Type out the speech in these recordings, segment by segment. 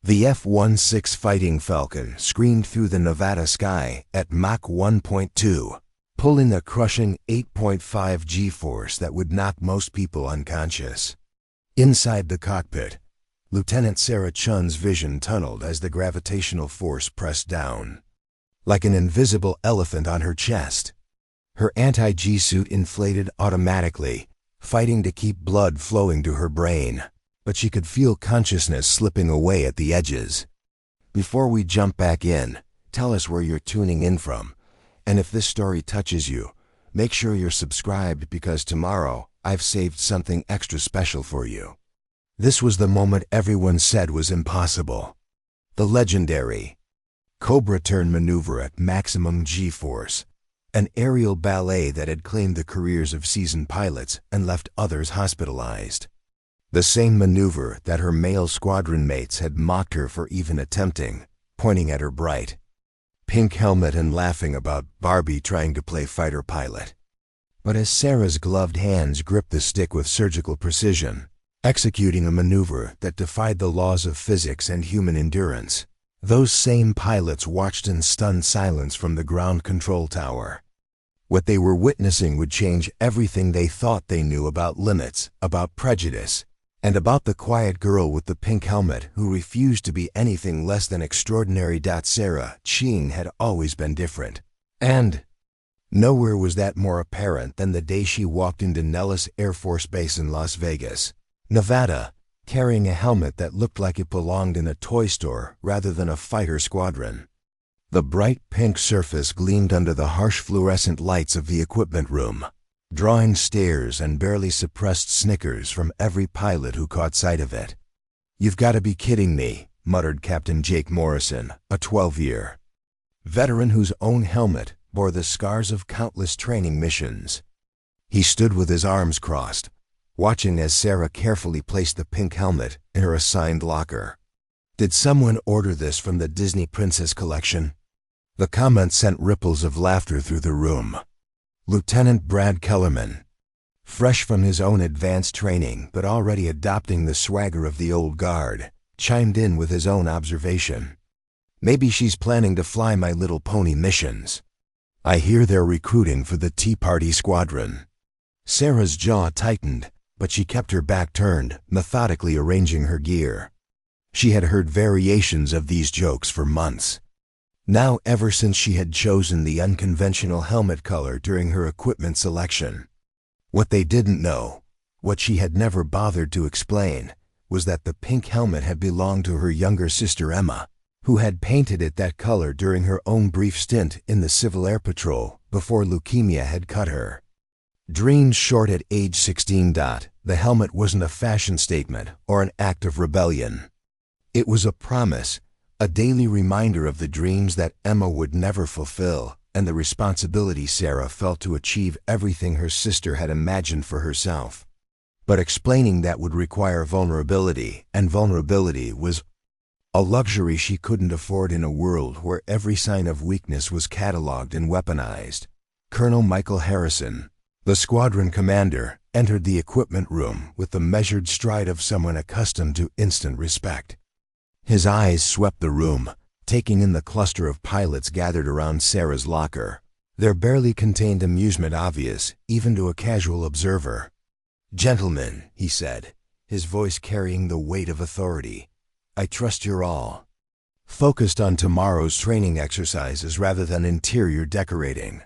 The F-16 Fighting Falcon screamed through the Nevada sky at Mach 1.2, pulling a crushing 8.5G force that would knock most people unconscious. Inside the cockpit, Lieutenant Sarah Chun's vision tunneled as the gravitational force pressed down. Like an invisible elephant on her chest, her anti-G suit inflated automatically, fighting to keep blood flowing to her brain, but she could feel consciousness slipping away at the edges. Before we jump back in, tell us where you're tuning in from, and if this story touches you, make sure you're subscribed because tomorrow I've saved something extra special for you. This was the moment everyone said was impossible. The legendary Cobra Turn maneuver at maximum G-force, an aerial ballet that had claimed the careers of seasoned pilots and left others hospitalized. The same maneuver that her male squadron mates had mocked her for even attempting, pointing at her bright pink helmet and laughing about Barbie trying to play fighter pilot. But as Sarah's gloved hands gripped the stick with surgical precision, executing a maneuver that defied the laws of physics and human endurance, those same pilots watched in stunned silence from the ground control tower. What they were witnessing would change everything they thought they knew about limits, about prejudice, and about the quiet girl with the pink helmet who refused to be anything less than extraordinary. Sarah Chun had always been different. And nowhere was that more apparent than the day she walked into Nellis Air Force Base in Las Vegas, Nevada, carrying a helmet that looked like it belonged in a toy store rather than a fighter squadron. The bright pink surface gleamed under the harsh fluorescent lights of the equipment room, drawing stares and barely suppressed snickers from every pilot who caught sight of it. "You've got to be kidding me," muttered Captain Jake Morrison, a 12-year veteran whose own helmet bore the scars of countless training missions. He stood with his arms crossed, watching as Sarah carefully placed the pink helmet in her assigned locker. "Did someone order this from the Disney Princess collection?" The comment sent ripples of laughter through the room. Lieutenant Brad Kellerman, fresh from his own advanced training but already adopting the swagger of the old guard, chimed in with his own observation. "Maybe she's planning to fly My Little Pony missions. I hear they're recruiting for the Tea Party Squadron." Sarah's jaw tightened, but she kept her back turned, methodically arranging her gear. She had heard variations of these jokes for months. Now, ever since she had chosen the unconventional helmet color during her equipment selection. What they didn't know, what she had never bothered to explain, was that the pink helmet had belonged to her younger sister Emma, who had painted it that color during her own brief stint in the Civil Air Patrol before leukemia had cut her. Dreams short at age 16. The helmet wasn't a fashion statement or an act of rebellion. It was a promise, a daily reminder of the dreams that Emma would never fulfill and the responsibility Sarah felt to achieve everything her sister had imagined for herself. But explaining that would require vulnerability, and vulnerability was a luxury she couldn't afford in a world where every sign of weakness was cataloged and weaponized. Colonel Michael Harrison, the squadron commander, entered the equipment room with the measured stride of someone accustomed to instant respect. His eyes swept the room, taking in the cluster of pilots gathered around Sarah's locker, their barely contained amusement obvious even to a casual observer. "Gentlemen," he said, his voice carrying the weight of authority, "I trust you're all focused on tomorrow's training exercises rather than interior decorating."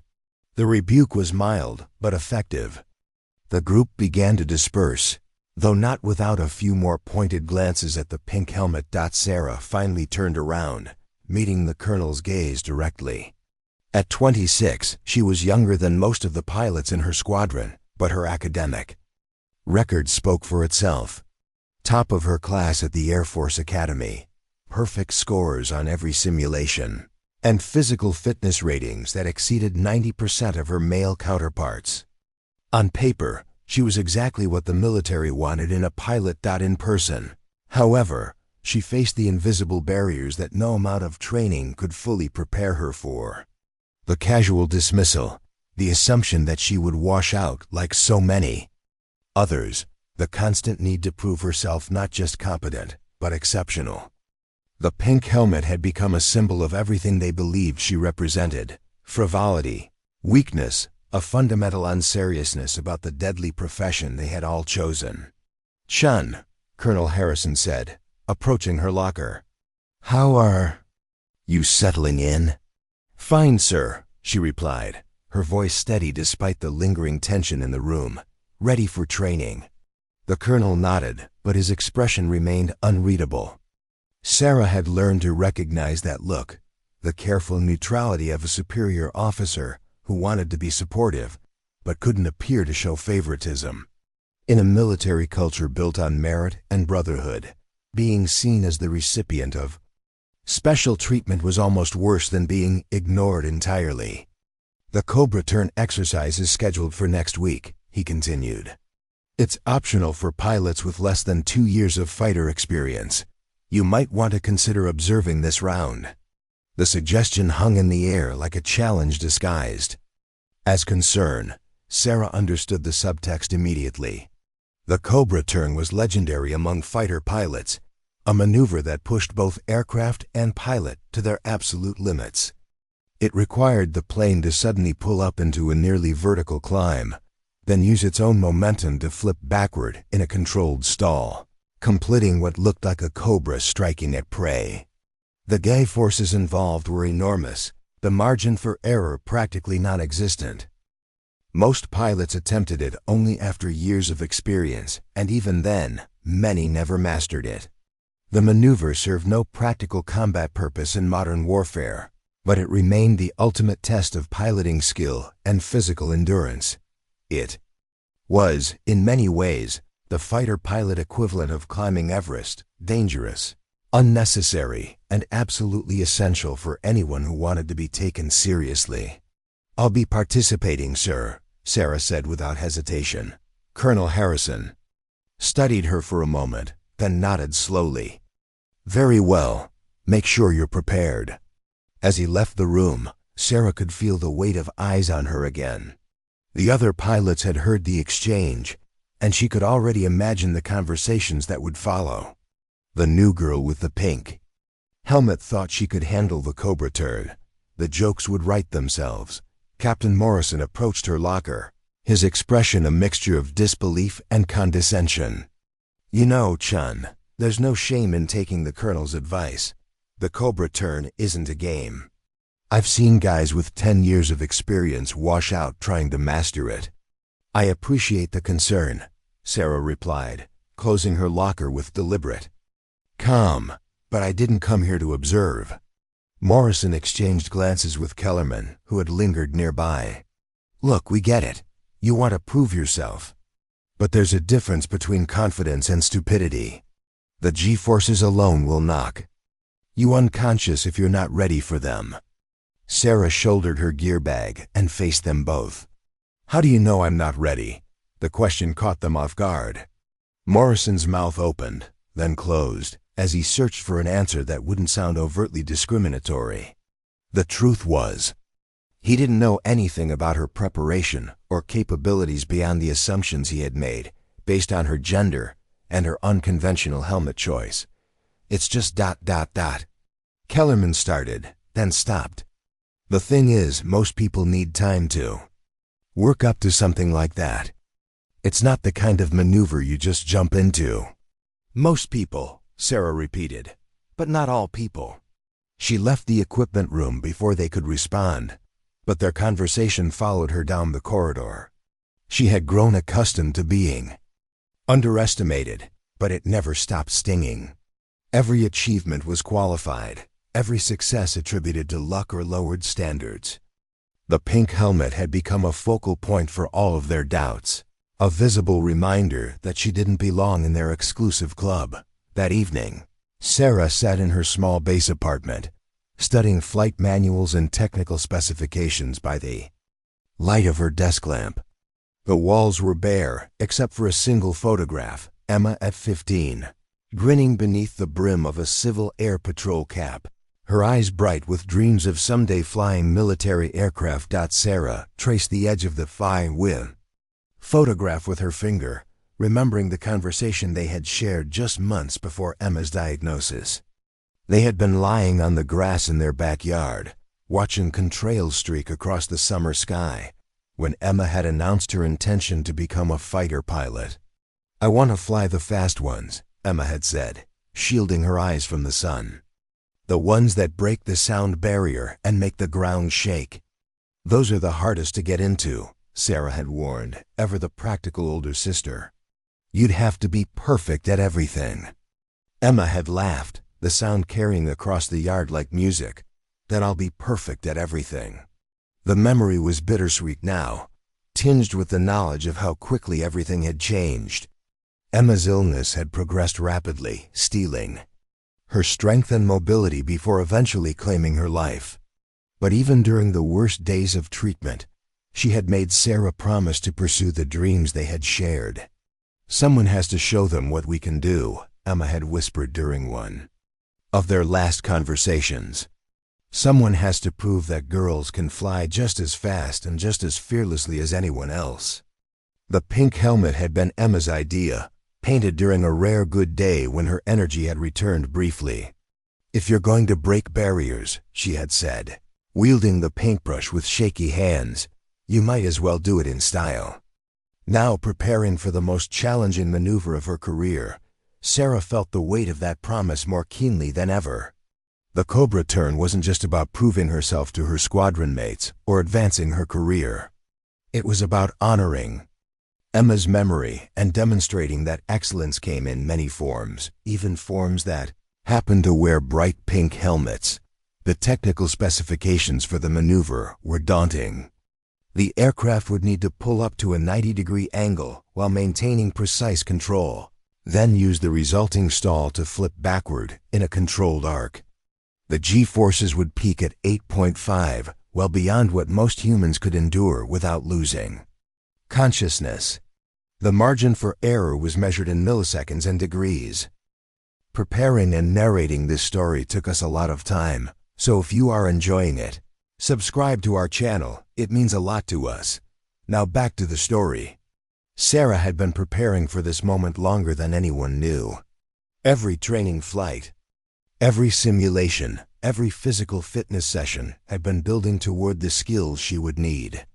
The rebuke was mild but effective. The group began to disperse, though not without a few more pointed glances at the pink helmet. Sarah finally turned around, meeting the colonel's gaze directly. At 26, she was younger than most of the pilots in her squadron, but her academic record spoke for itself. Top of her class at the Air Force Academy, perfect scores on every simulation, and physical fitness ratings that exceeded 90% of her male counterparts. On paper, she was exactly what the military wanted in a pilot. In person, however, she faced the invisible barriers that no amount of training could fully prepare her for. The casual dismissal, the assumption that she would wash out like so many others, the constant need to prove herself not just competent, but exceptional. The pink helmet had become a symbol of everything they believed she represented: frivolity, weakness, a fundamental unseriousness about the deadly profession they had all chosen. "Chun," Colonel Harrison said, approaching her locker. "How are you settling in?" "Fine, sir," she replied, her voice steady despite the lingering tension in the room. "Ready for training." The colonel nodded, but his expression remained unreadable. Sarah had learned to recognize that look, the careful neutrality of a superior officer who wanted to be supportive, but couldn't appear to show favoritism. In a military culture built on merit and brotherhood, being seen as the recipient of special treatment was almost worse than being ignored entirely. "The Cobra Turn exercise is scheduled for next week," he continued. "It's optional for pilots with less than 2 years of fighter experience. You might want to consider observing this round." The suggestion hung in the air like a challenge disguised as concern. Sarah understood the subtext immediately. The Cobra Turn was legendary among fighter pilots, a maneuver that pushed both aircraft and pilot to their absolute limits. It required the plane to suddenly pull up into a nearly vertical climb, then use its own momentum to flip backward in a controlled stall, completing what looked like a cobra striking at prey. The gay forces involved were enormous, the margin for error practically non-existent. Most pilots attempted it only after years of experience, and even then, many never mastered it. The maneuver served no practical combat purpose in modern warfare, but it remained the ultimate test of piloting skill and physical endurance. It was, in many ways, the fighter pilot equivalent of climbing Everest: dangerous, unnecessary, and absolutely essential for anyone who wanted to be taken seriously. "I'll be participating, sir," Sarah said without hesitation. Colonel Harrison studied her for a moment, then nodded slowly. "Very well. Make sure you're prepared." As he left the room, Sarah could feel the weight of eyes on her again. The other pilots had heard the exchange, and she could already imagine the conversations that would follow. The new girl with the pink helmet thought she could handle the Cobra Turn. The jokes would write themselves. Captain Morrison approached her locker, his expression a mixture of disbelief and condescension. "You know, Chun, there's no shame in taking the colonel's advice. The Cobra Turn isn't a game. I've seen guys with 10 years of experience wash out trying to master it." "I appreciate the concern," Sarah replied, closing her locker with deliberate calm. "But I didn't come here to observe." Morrison exchanged glances with Kellerman, who had lingered nearby. "Look, we get it. You want to prove yourself. But there's a difference between confidence and stupidity. The G-forces alone will knock you unconscious if you're not ready for them." Sarah shouldered her gear bag and faced them both. "How do you know I'm not ready?" The question caught them off guard. Morrison's mouth opened, then closed, as he searched for an answer that wouldn't sound overtly discriminatory. The truth was, he didn't know anything about her preparation or capabilities beyond the assumptions he had made, based on her gender and her unconventional helmet choice. "It's just ... Kellerman started, then stopped. "The thing is, most people need time to work up to something like that. It's not the kind of maneuver you just jump into." "Most people," Sarah repeated, "but not all people." She left the equipment room before they could respond, but their conversation followed her down the corridor. She had grown accustomed to being underestimated, but it never stopped stinging. Every achievement was qualified, every success attributed to luck or lowered standards. The pink helmet had become a focal point for all of their doubts, a visible reminder that she didn't belong in their exclusive club. That evening, Sarah sat in her small base apartment, studying flight manuals and technical specifications by the light of her desk lamp. The walls were bare, except for a single photograph, Emma at 15, grinning beneath the brim of a Civil Air Patrol cap, her eyes bright with dreams of someday flying military aircraft. Sarah traced the edge of the photograph with her finger, remembering the conversation they had shared just months before Emma's diagnosis. They had been lying on the grass in their backyard, watching contrails streak across the summer sky, when Emma had announced her intention to become a fighter pilot. "I want to fly the fast ones," Emma had said, shielding her eyes from the sun. "The ones that break the sound barrier and make the ground shake. Those are the hardest to get into," Sarah had warned, ever the practical older sister. "You'd have to be perfect at everything." Emma had laughed, the sound carrying across the yard like music. "Then I'll be perfect at everything." The memory was bittersweet now, tinged with the knowledge of how quickly everything had changed. Emma's illness had progressed rapidly, stealing her strength and mobility before eventually claiming her life. But even during the worst days of treatment, she had made Sarah promise to pursue the dreams they had shared. "Someone has to show them what we can do," Emma had whispered during one of their last conversations. "Someone has to prove that girls can fly just as fast and just as fearlessly as anyone else." The pink helmet had been Emma's idea, painted during a rare good day when her energy had returned briefly. "If you're going to break barriers," she had said, wielding the paintbrush with shaky hands, "you might as well do it in style." Now preparing for the most challenging maneuver of her career, Sarah felt the weight of that promise more keenly than ever. The Cobra Turn wasn't just about proving herself to her squadron mates or advancing her career. It was about honoring Emma's memory and demonstrating that excellence came in many forms, even forms that happened to wear bright pink helmets. The technical specifications for the maneuver were daunting. The aircraft would need to pull up to a 90-degree angle while maintaining precise control, then use the resulting stall to flip backward in a controlled arc. The G-forces would peak at 8.5, well beyond what most humans could endure without losing consciousness. The margin for error was measured in milliseconds and degrees. Preparing and narrating this story took us a lot of time, so if you are enjoying it, subscribe to our channel. It means a lot to us. Now back to the story. Sarah had been preparing for this moment longer than anyone knew. Every training flight, every simulation, every physical fitness session had been building toward the skills she would need.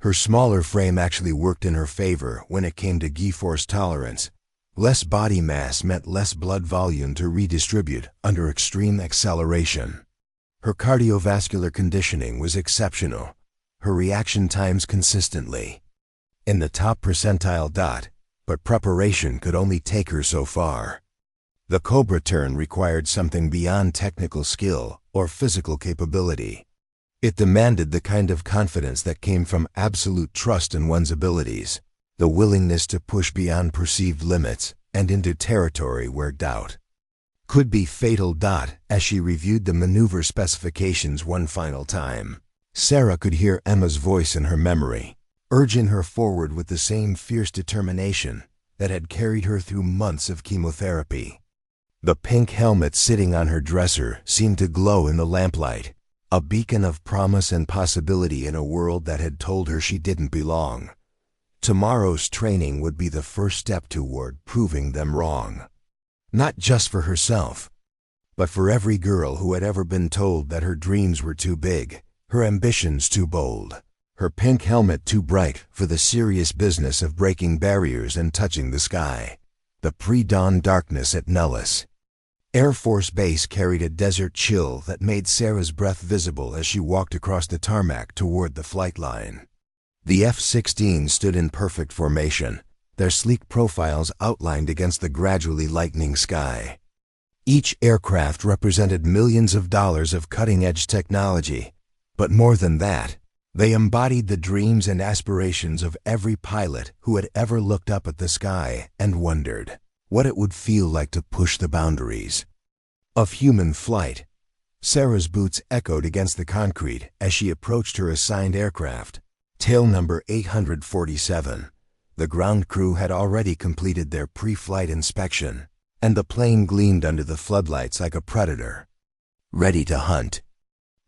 Her smaller frame actually worked in her favor when it came to G-force tolerance. Less body mass meant less blood volume to redistribute under extreme acceleration. Her cardiovascular conditioning was exceptional, her reaction times consistently in the top percentile. But preparation could only take her so far. The Cobra Turn required something beyond technical skill or physical capability. It demanded the kind of confidence that came from absolute trust in one's abilities, the willingness to push beyond perceived limits and into territory where doubt could be fatal. As she reviewed the maneuver specifications one final time, Sarah could hear Emma's voice in her memory, urging her forward with the same fierce determination that had carried her through months of chemotherapy. The pink helmet sitting on her dresser seemed to glow in the lamplight, a beacon of promise and possibility in a world that had told her she didn't belong. Tomorrow's training would be the first step toward proving them wrong. Not just for herself, but for every girl who had ever been told that her dreams were too big, her ambitions too bold, her pink helmet too bright for the serious business of breaking barriers and touching the sky. The pre-dawn darkness at Nellis Air Force Base carried a desert chill that made Sarah's breath visible as she walked across the tarmac toward the flight line. The F-16 stood in perfect formation, their sleek profiles outlined against the gradually lightening sky. Each aircraft represented millions of dollars of cutting-edge technology, but more than that, they embodied the dreams and aspirations of every pilot who had ever looked up at the sky and wondered what it would feel like to push the boundaries of human flight. Sarah's boots echoed against the concrete as she approached her assigned aircraft, tail number 847. The ground crew had already completed their pre-flight inspection, and the plane gleamed under the floodlights like a predator, ready to hunt.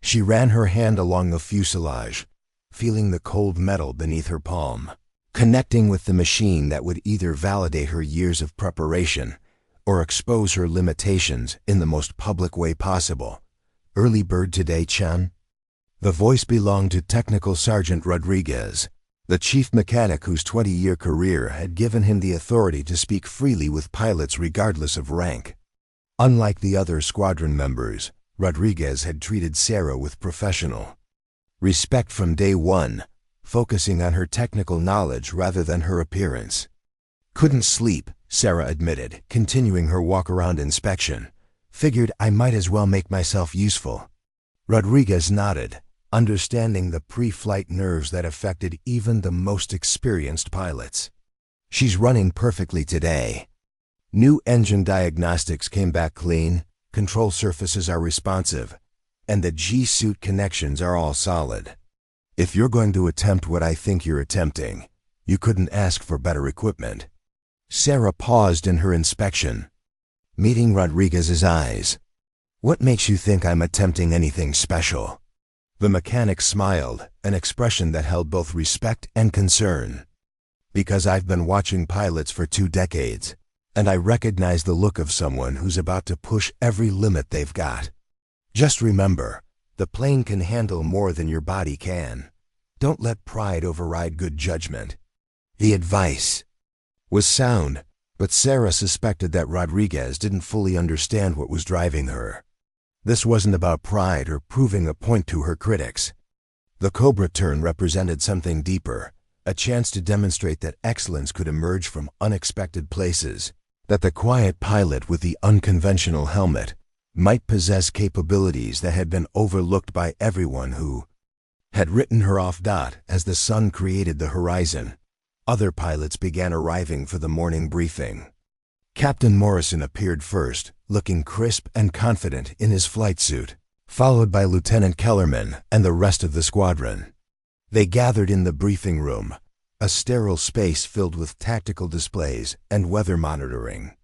She ran her hand along the fuselage, feeling the cold metal beneath her palm, connecting with the machine that would either validate her years of preparation or expose her limitations in the most public way possible. Early bird today, Chan? The voice belonged to Technical Sergeant Rodriguez, the chief mechanic whose 20-year career had given him the authority to speak freely with pilots regardless of rank. Unlike the other squadron members, Rodriguez had treated Sarah with professional respect from day one, focusing on her technical knowledge rather than her appearance. Couldn't sleep, Sarah admitted, continuing her walk-around inspection. Figured I might as well make myself useful. Rodriguez nodded, understanding the pre-flight nerves that affected even the most experienced pilots. She's running perfectly today. New engine diagnostics came back clean, control surfaces are responsive, and the G-suit connections are all solid. If you're going to attempt what I think you're attempting, you couldn't ask for better equipment. Sarah paused in her inspection, meeting Rodriguez's eyes. What makes you think I'm attempting anything special? The mechanic smiled, an expression that held both respect and concern. Because I've been watching pilots for 2 decades, and I recognize the look of someone who's about to push every limit they've got. Just remember, the plane can handle more than your body can. Don't let pride override good judgment. The advice was sound, but Sarah suspected that Rodriguez didn't fully understand what was driving her. This wasn't about pride or proving a point to her critics. The Cobra Turn represented something deeper, a chance to demonstrate that excellence could emerge from unexpected places, that the quiet pilot with the unconventional helmet might possess capabilities that had been overlooked by everyone who had written her off. As the sun created the horizon, other pilots began arriving for the morning briefing. Captain Morrison appeared first, looking crisp and confident in his flight suit, followed by Lieutenant Kellerman and the rest of the squadron. They gathered in the briefing room, a sterile space filled with tactical displays and weather monitoring.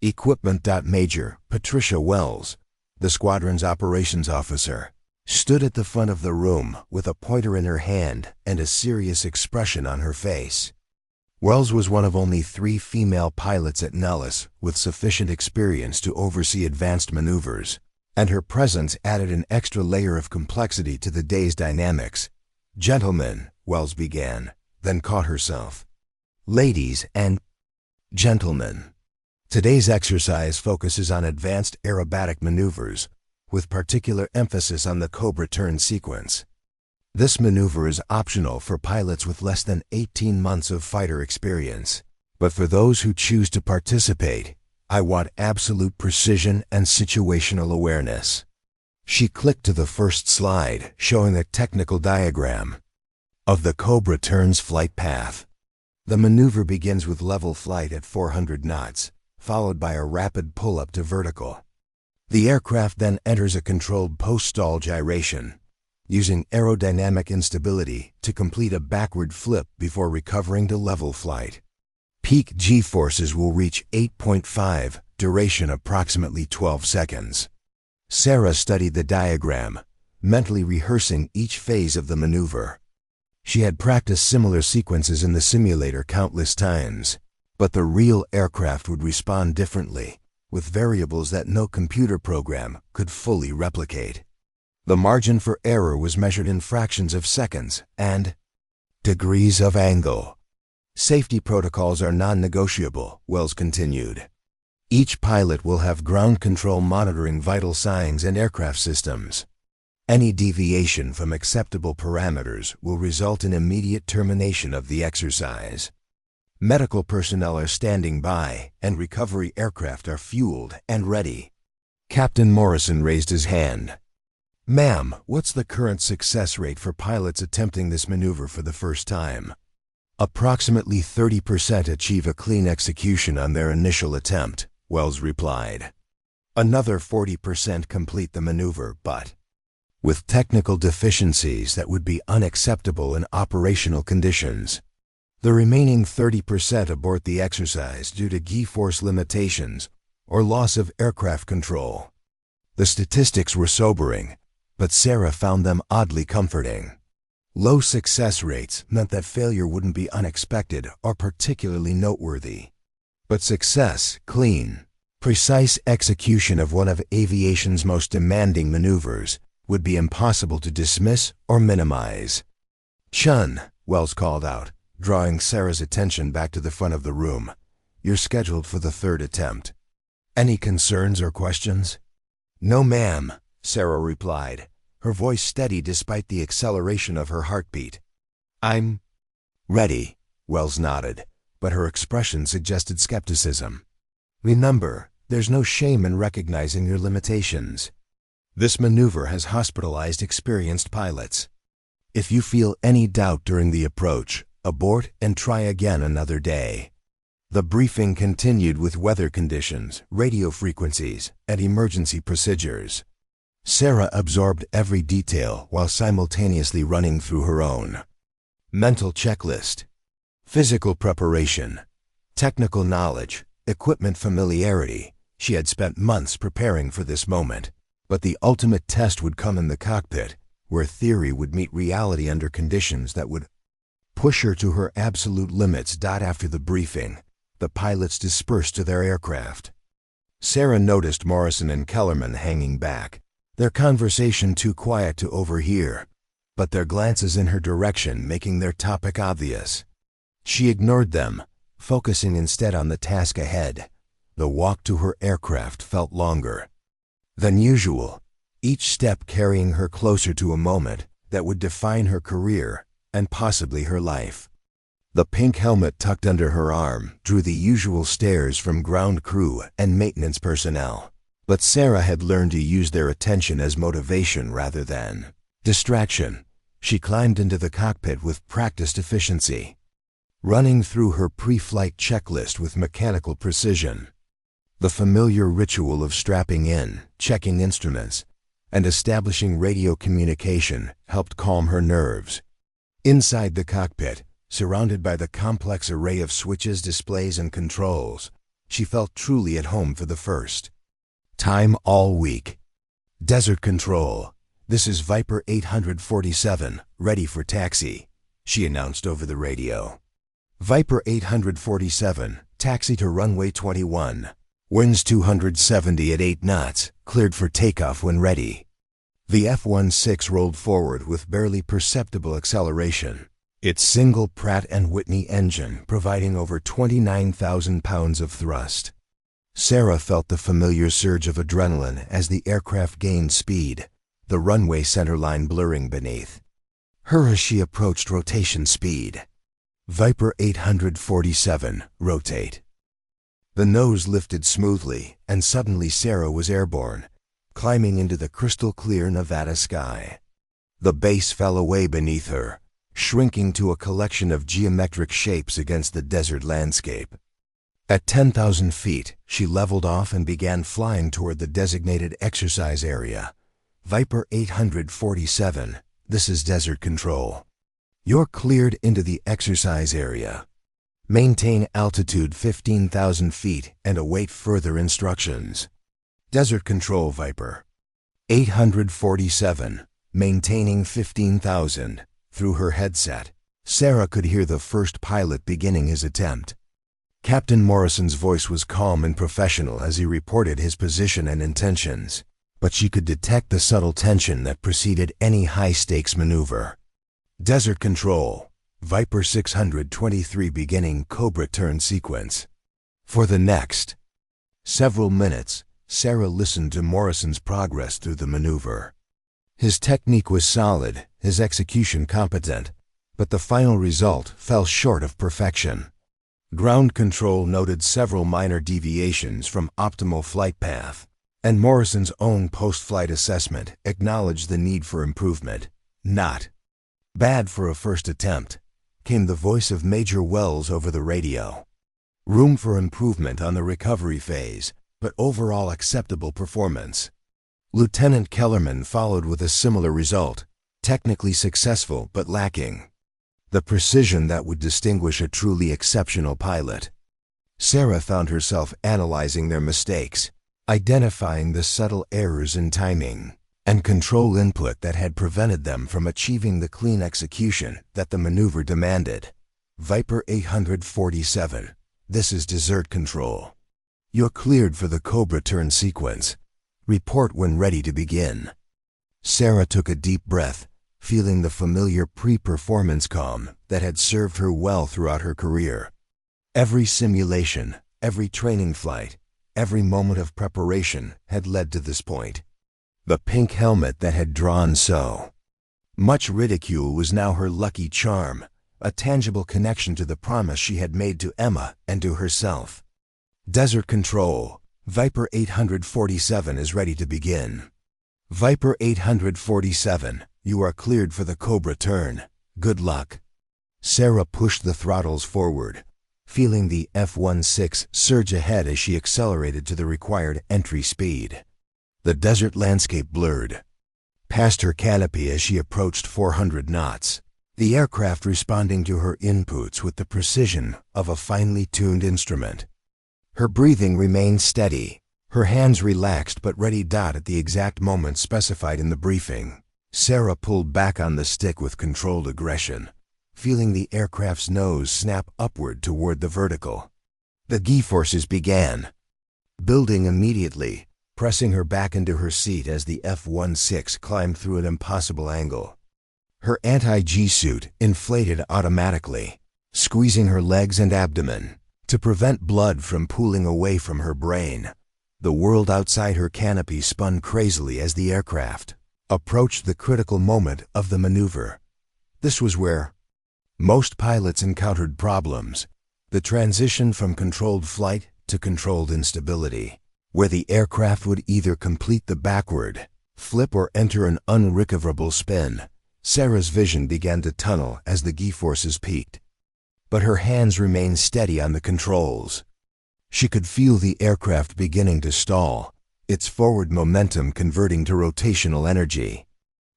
Equipment. Major Patricia Wells, the squadron's operations officer, stood at the front of the room with a pointer in her hand and a serious expression on her face. Wells was one of only 3 female pilots at Nellis with sufficient experience to oversee advanced maneuvers, and her presence added an extra layer of complexity to the day's dynamics. "Gentlemen," Wells began, then caught herself. "Ladies and gentlemen, today's exercise focuses on advanced aerobatic maneuvers, with particular emphasis on the Cobra Turn sequence. This maneuver is optional for pilots with less than 18 months of fighter experience, but for those who choose to participate, I want absolute precision and situational awareness." She clicked to the first slide, showing a technical diagram of the Cobra Turn's flight path. The maneuver begins with level flight at 400 knots, followed by a rapid pull-up to vertical. The aircraft then enters a controlled post-stall gyration, using aerodynamic instability to complete a backward flip before recovering to level flight. Peak G-forces will reach 8.5, duration approximately 12 seconds. Sarah studied the diagram, mentally rehearsing each phase of the maneuver. She had practiced similar sequences in the simulator countless times, but the real aircraft would respond differently, with variables that no computer program could fully replicate. The margin for error was measured in fractions of seconds and degrees of angle. "Safety protocols are non-negotiable," Wells continued. "Each pilot will have ground control monitoring vital signs and aircraft systems. Any deviation from acceptable parameters will result in immediate termination of the exercise. Medical personnel are standing by, and recovery aircraft are fueled and ready." Captain Morrison raised his hand. "Ma'am, what's the current success rate for pilots attempting this maneuver for the first time?" "Approximately 30% achieve a clean execution on their initial attempt," Wells replied. "Another 40% complete the maneuver, but with technical deficiencies that would be unacceptable in operational conditions. The remaining 30% abort the exercise due to G-force limitations or loss of aircraft control." The statistics were sobering, but Sarah found them oddly comforting. Low success rates meant that failure wouldn't be unexpected or particularly noteworthy. But success, clean, Precise execution of one of aviation's most demanding maneuvers would be impossible to dismiss or minimize. "Chun," Wells called out, drawing Sarah's attention back to the front of the room. "You're scheduled for the third attempt. Any concerns or questions?" "No, ma'am," Sarah replied, her voice steady despite the acceleration of her heartbeat. "I'm ready," Wells nodded, but her expression suggested skepticism. "Remember, there's no shame in recognizing your limitations. This maneuver has hospitalized experienced pilots. If you feel any doubt during the approach, abort and try again another day." The briefing continued with weather conditions, radio frequencies, and emergency procedures. Sarah absorbed every detail while simultaneously running through her own mental checklist. Physical preparation, technical knowledge, equipment familiarity. She had spent months preparing for this moment, but the ultimate test would come in the cockpit, where theory would meet reality under conditions that would push her to her absolute limits. After the briefing, the pilots dispersed to their aircraft. Sarah noticed Morrison and Kellerman hanging back, their conversation too quiet to overhear, but their glances in her direction making their topic obvious. She ignored them, focusing instead on the task ahead. The walk to her aircraft felt longer than usual, each step carrying her closer to a moment that would define her career and possibly her life. The pink helmet tucked under her arm drew the usual stares from ground crew and maintenance personnel, but Sarah had learned to use their attention as motivation rather than distraction. She climbed into the cockpit with practiced efficiency, running through her pre-flight checklist with mechanical precision. The familiar ritual of strapping in, checking instruments, and establishing radio communication helped calm her nerves. Inside the cockpit, surrounded by the complex array of switches, displays, and controls, she felt truly at home for the first time all week. "Desert Control, this is Viper 847, ready for taxi," she announced over the radio. "Viper 847, taxi to runway 21. Winds 270 at 8 knots, cleared for takeoff when ready." The F-16 rolled forward with barely perceptible acceleration, its single Pratt & Whitney engine providing over 29,000 pounds of thrust. Sarah felt the familiar surge of adrenaline as the aircraft gained speed, the runway centerline blurring beneath her as she approached rotation speed. "Viper 847, rotate." The nose lifted smoothly, and suddenly Sarah was airborne, climbing into the crystal-clear Nevada sky. The base fell away beneath her, shrinking to a collection of geometric shapes against the desert landscape. At 10,000 feet, she leveled off and began flying toward the designated exercise area. "Viper 847, this is Desert Control. You're cleared into the exercise area. Maintain altitude 15,000 feet and await further instructions." "Desert Control, Viper 847, maintaining 15,000. Through her headset, Sarah could hear the first pilot beginning his attempt. Captain Morrison's voice was calm and professional as he reported his position and intentions, but she could detect the subtle tension that preceded any high-stakes maneuver. "Desert Control, Viper 623 beginning Cobra Turn sequence." For the next several minutes, Sarah listened to Morrison's progress through the maneuver. His technique was solid, his execution competent, but the final result fell short of perfection. Ground control noted several minor deviations from optimal flight path, and Morrison's own post-flight assessment acknowledged the need for improvement. "Not bad for a first attempt," came the voice of Major Wells over the radio. "Room for improvement on the recovery phase, but overall acceptable performance." Lieutenant Kellerman followed with a similar result, technically successful but lacking the precision that would distinguish a truly exceptional pilot. Sarah found herself analyzing their mistakes, identifying the subtle errors in timing and control input that had prevented them from achieving the clean execution that the maneuver demanded. "Viper 847, this is Desert Control. You're cleared for the Cobra Turn sequence. Report when ready to begin. Sarah took a deep breath, feeling the familiar pre-performance calm that had served her well throughout her career. Every simulation, every training flight, every moment of preparation had led to this point. The pink helmet that had drawn so much ridicule was now her lucky charm, a tangible connection to the promise she had made to Emma and to herself. Desert Control, Viper 847 is ready to begin. Viper 847, you are cleared for the Cobra Turn. Good luck. Sarah pushed the throttles forward, feeling the F-16 surge ahead as she accelerated to the required entry speed. The desert landscape blurred past her canopy as she approached 400 knots, the aircraft responding to her inputs with the precision of a finely tuned instrument. Her breathing remained steady, her hands relaxed but ready. At the exact moment specified in the briefing, Sarah pulled back on the stick with controlled aggression, feeling the aircraft's nose snap upward toward the vertical. The G-forces began building immediately, pressing her back into her seat as the F-16 climbed through an impossible angle. Her anti-G suit inflated automatically, squeezing her legs and abdomen to prevent blood from pooling away from her brain. The world outside her canopy spun crazily as the aircraft approached the critical moment of the maneuver. This was where most pilots encountered problems, the transition from controlled flight to controlled instability, where the aircraft would either complete the backward flip or enter an unrecoverable spin. Sarah's vision began to tunnel as the G-forces peaked, but her hands remained steady on the controls. She could feel the aircraft beginning to stall, its forward momentum converting to rotational energy.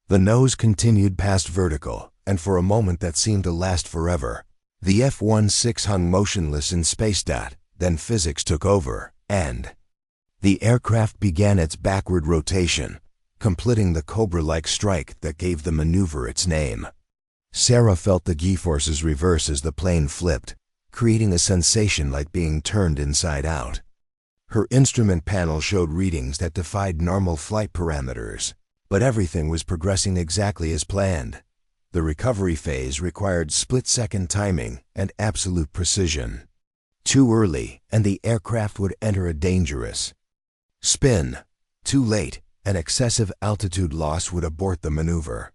The nose continued past vertical, and for a moment that seemed to last forever, the F-16 hung motionless in space. Then physics took over, and the aircraft began its backward rotation, completing the Cobra-like strike that gave the maneuver its name. Sarah felt the G-forces reverse as the plane flipped, creating a sensation like being turned inside out. Her instrument panel showed readings that defied normal flight parameters, but everything was progressing exactly as planned. The recovery phase required split-second timing and absolute precision. Too early, and the aircraft would enter a dangerous spin. Too late, an excessive altitude loss would abort the maneuver.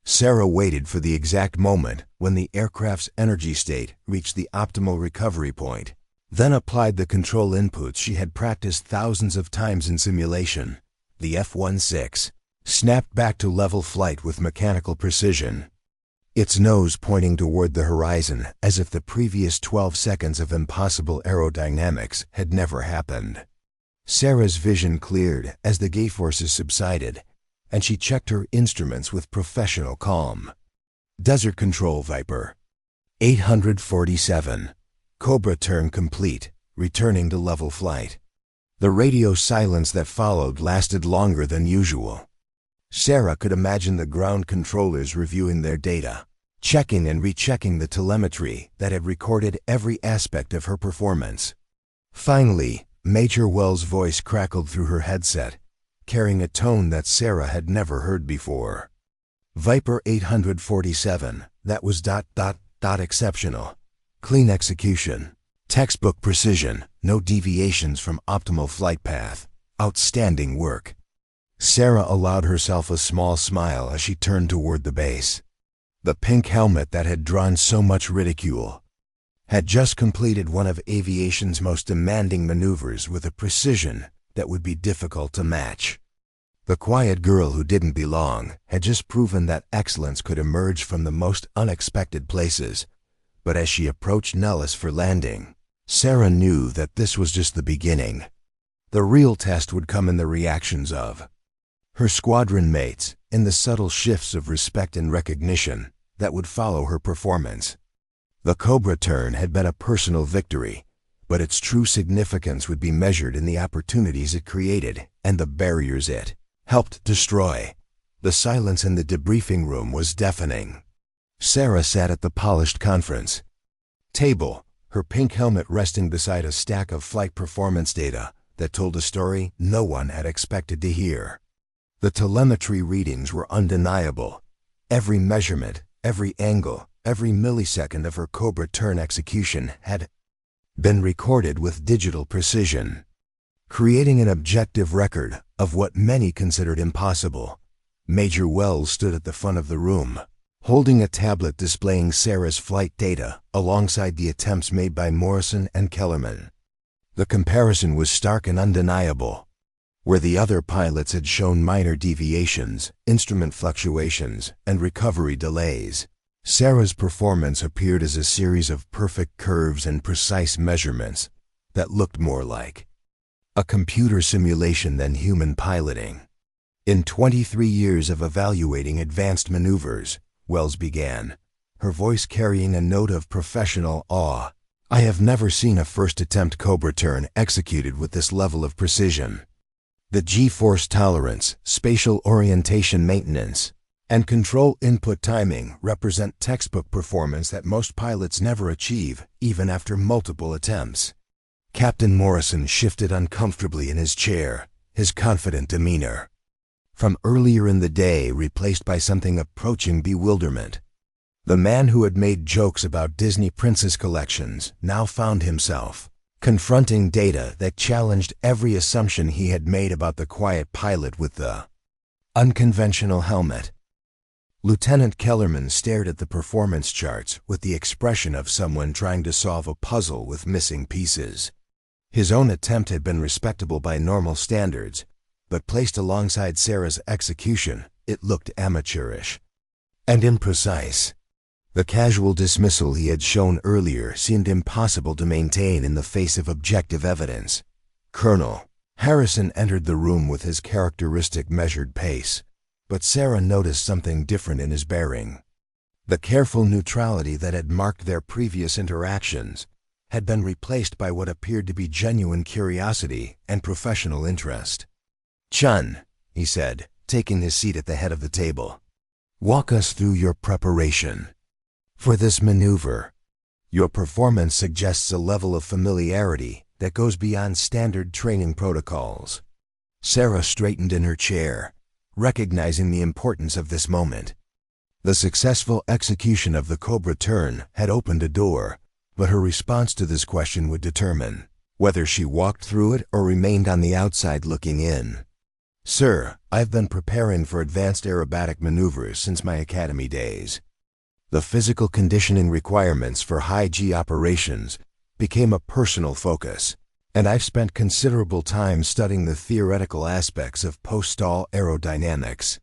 Sarah waited for the exact moment when the aircraft's energy state reached the optimal recovery point, then applied the control inputs she had practiced thousands of times in simulation. The F-16 snapped back to level flight with mechanical precision, its nose pointing toward the horizon as if the previous 12 seconds of impossible aerodynamics had never happened. Sarah's vision cleared as the G-forces subsided, and she checked her instruments with professional calm. Desert Control, Viper 847. Cobra Turn complete, returning to level flight. The radio silence that followed lasted longer than usual. Sarah could imagine the ground controllers reviewing their data, checking and rechecking the telemetry that had recorded every aspect of her performance. Finally, Major Wells' voice crackled through her headset, carrying a tone that Sarah had never heard before. Viper 847, that was ... exceptional. Clean execution. Textbook precision, no deviations from optimal flight path. Outstanding work. Sarah allowed herself a small smile as she turned toward the base. The pink helmet that had drawn so much ridicule had just completed one of aviation's most demanding maneuvers with a precision that would be difficult to match. The quiet girl who didn't belong had just proven that excellence could emerge from the most unexpected places. But as she approached Nellis for landing, Sarah knew that this was just the beginning. The real test would come in the reactions of her squadron mates, in the subtle shifts of respect and recognition that would follow her performance. The Cobra Turn had been a personal victory, but its true significance would be measured in the opportunities it created and the barriers it helped destroy. The silence in the debriefing room was deafening. Sarah sat at the polished conference table, her pink helmet resting beside a stack of flight performance data that told a story no one had expected to hear. The telemetry readings were undeniable. Every measurement, every angle, every millisecond of her Cobra Turn execution had been recorded with digital precision, creating an objective record of what many considered impossible. Major Wells stood at the front of the room, holding a tablet displaying Sarah's flight data alongside the attempts made by Morrison and Kellerman. The comparison was stark and undeniable. Where the other pilots had shown minor deviations, instrument fluctuations, and recovery delays, Sarah's performance appeared as a series of perfect curves and precise measurements that looked more like a computer simulation than human piloting. In 23 years of evaluating advanced maneuvers, Wells began, her voice carrying a note of professional awe, I have never seen a first-attempt Cobra Turn executed with this level of precision. The G-force tolerance, spatial orientation maintenance, and control input timing represent textbook performance that most pilots never achieve, even after multiple attempts. Captain Morrison shifted uncomfortably in his chair, his confident demeanor from earlier in the day replaced by something approaching bewilderment. The man who had made jokes about Disney princess collections now found himself confronting data that challenged every assumption he had made about the quiet pilot with the unconventional helmet. Lieutenant Kellerman stared at the performance charts with the expression of someone trying to solve a puzzle with missing pieces. His own attempt had been respectable by normal standards, but placed alongside Sarah's execution, it looked amateurish and imprecise. The casual dismissal he had shown earlier seemed impossible to maintain in the face of objective evidence. Colonel Harrison entered the room with his characteristic measured pace, but Sarah noticed something different in his bearing. The careful neutrality that had marked their previous interactions had been replaced by what appeared to be genuine curiosity and professional interest. Chun, he said, taking his seat at the head of the table, walk us through your preparation for this maneuver. Your performance suggests a level of familiarity that goes beyond standard training protocols. Sarah straightened in her chair, recognizing the importance of this moment. The successful execution of the Cobra Turn had opened a door, but her response to this question would determine whether she walked through it or remained on the outside looking in. Sir, I've been preparing for advanced aerobatic maneuvers since my academy days. The physical conditioning requirements for high-G operations became a personal focus, and I've spent considerable time studying the theoretical aspects of post-stall aerodynamics.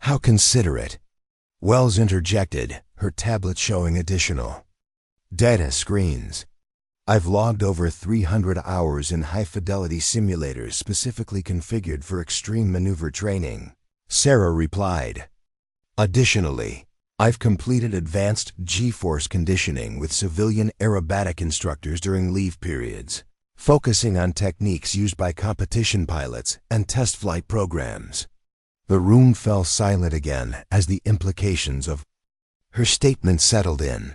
How considerate! Wells interjected, her tablet showing additional data screens. I've logged over 300 hours in high-fidelity simulators specifically configured for extreme maneuver training, Sarah replied. Additionally, I've completed advanced G-force conditioning with civilian aerobatic instructors during leave periods, focusing on techniques used by competition pilots and test flight programs. The room fell silent again as the implications of her statement settled in.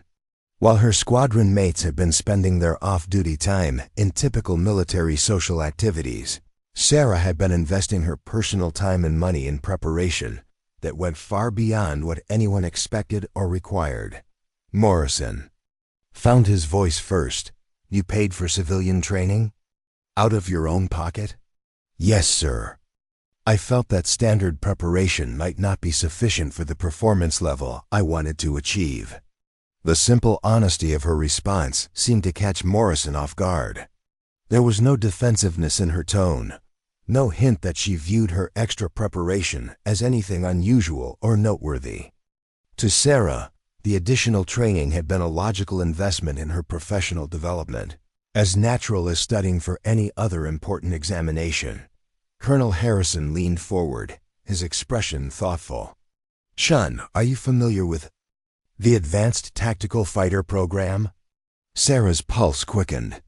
While her squadron mates had been spending their off-duty time in typical military social activities, Sarah had been investing her personal time and money in preparation that went far beyond what anyone expected or required. Morrison found his voice first. You paid for civilian training? Out of your own pocket? Yes, sir. I felt that standard preparation might not be sufficient for the performance level I wanted to achieve. The simple honesty of her response seemed to catch Morrison off guard. There was no defensiveness in her tone, no hint that she viewed her extra preparation as anything unusual or noteworthy. To Sarah, the additional training had been a logical investment in her professional development, as natural as studying for any other important examination. Colonel Harrison leaned forward, his expression thoughtful. Chun, are you familiar with the Advanced Tactical Fighter Program? Sarah's pulse quickened.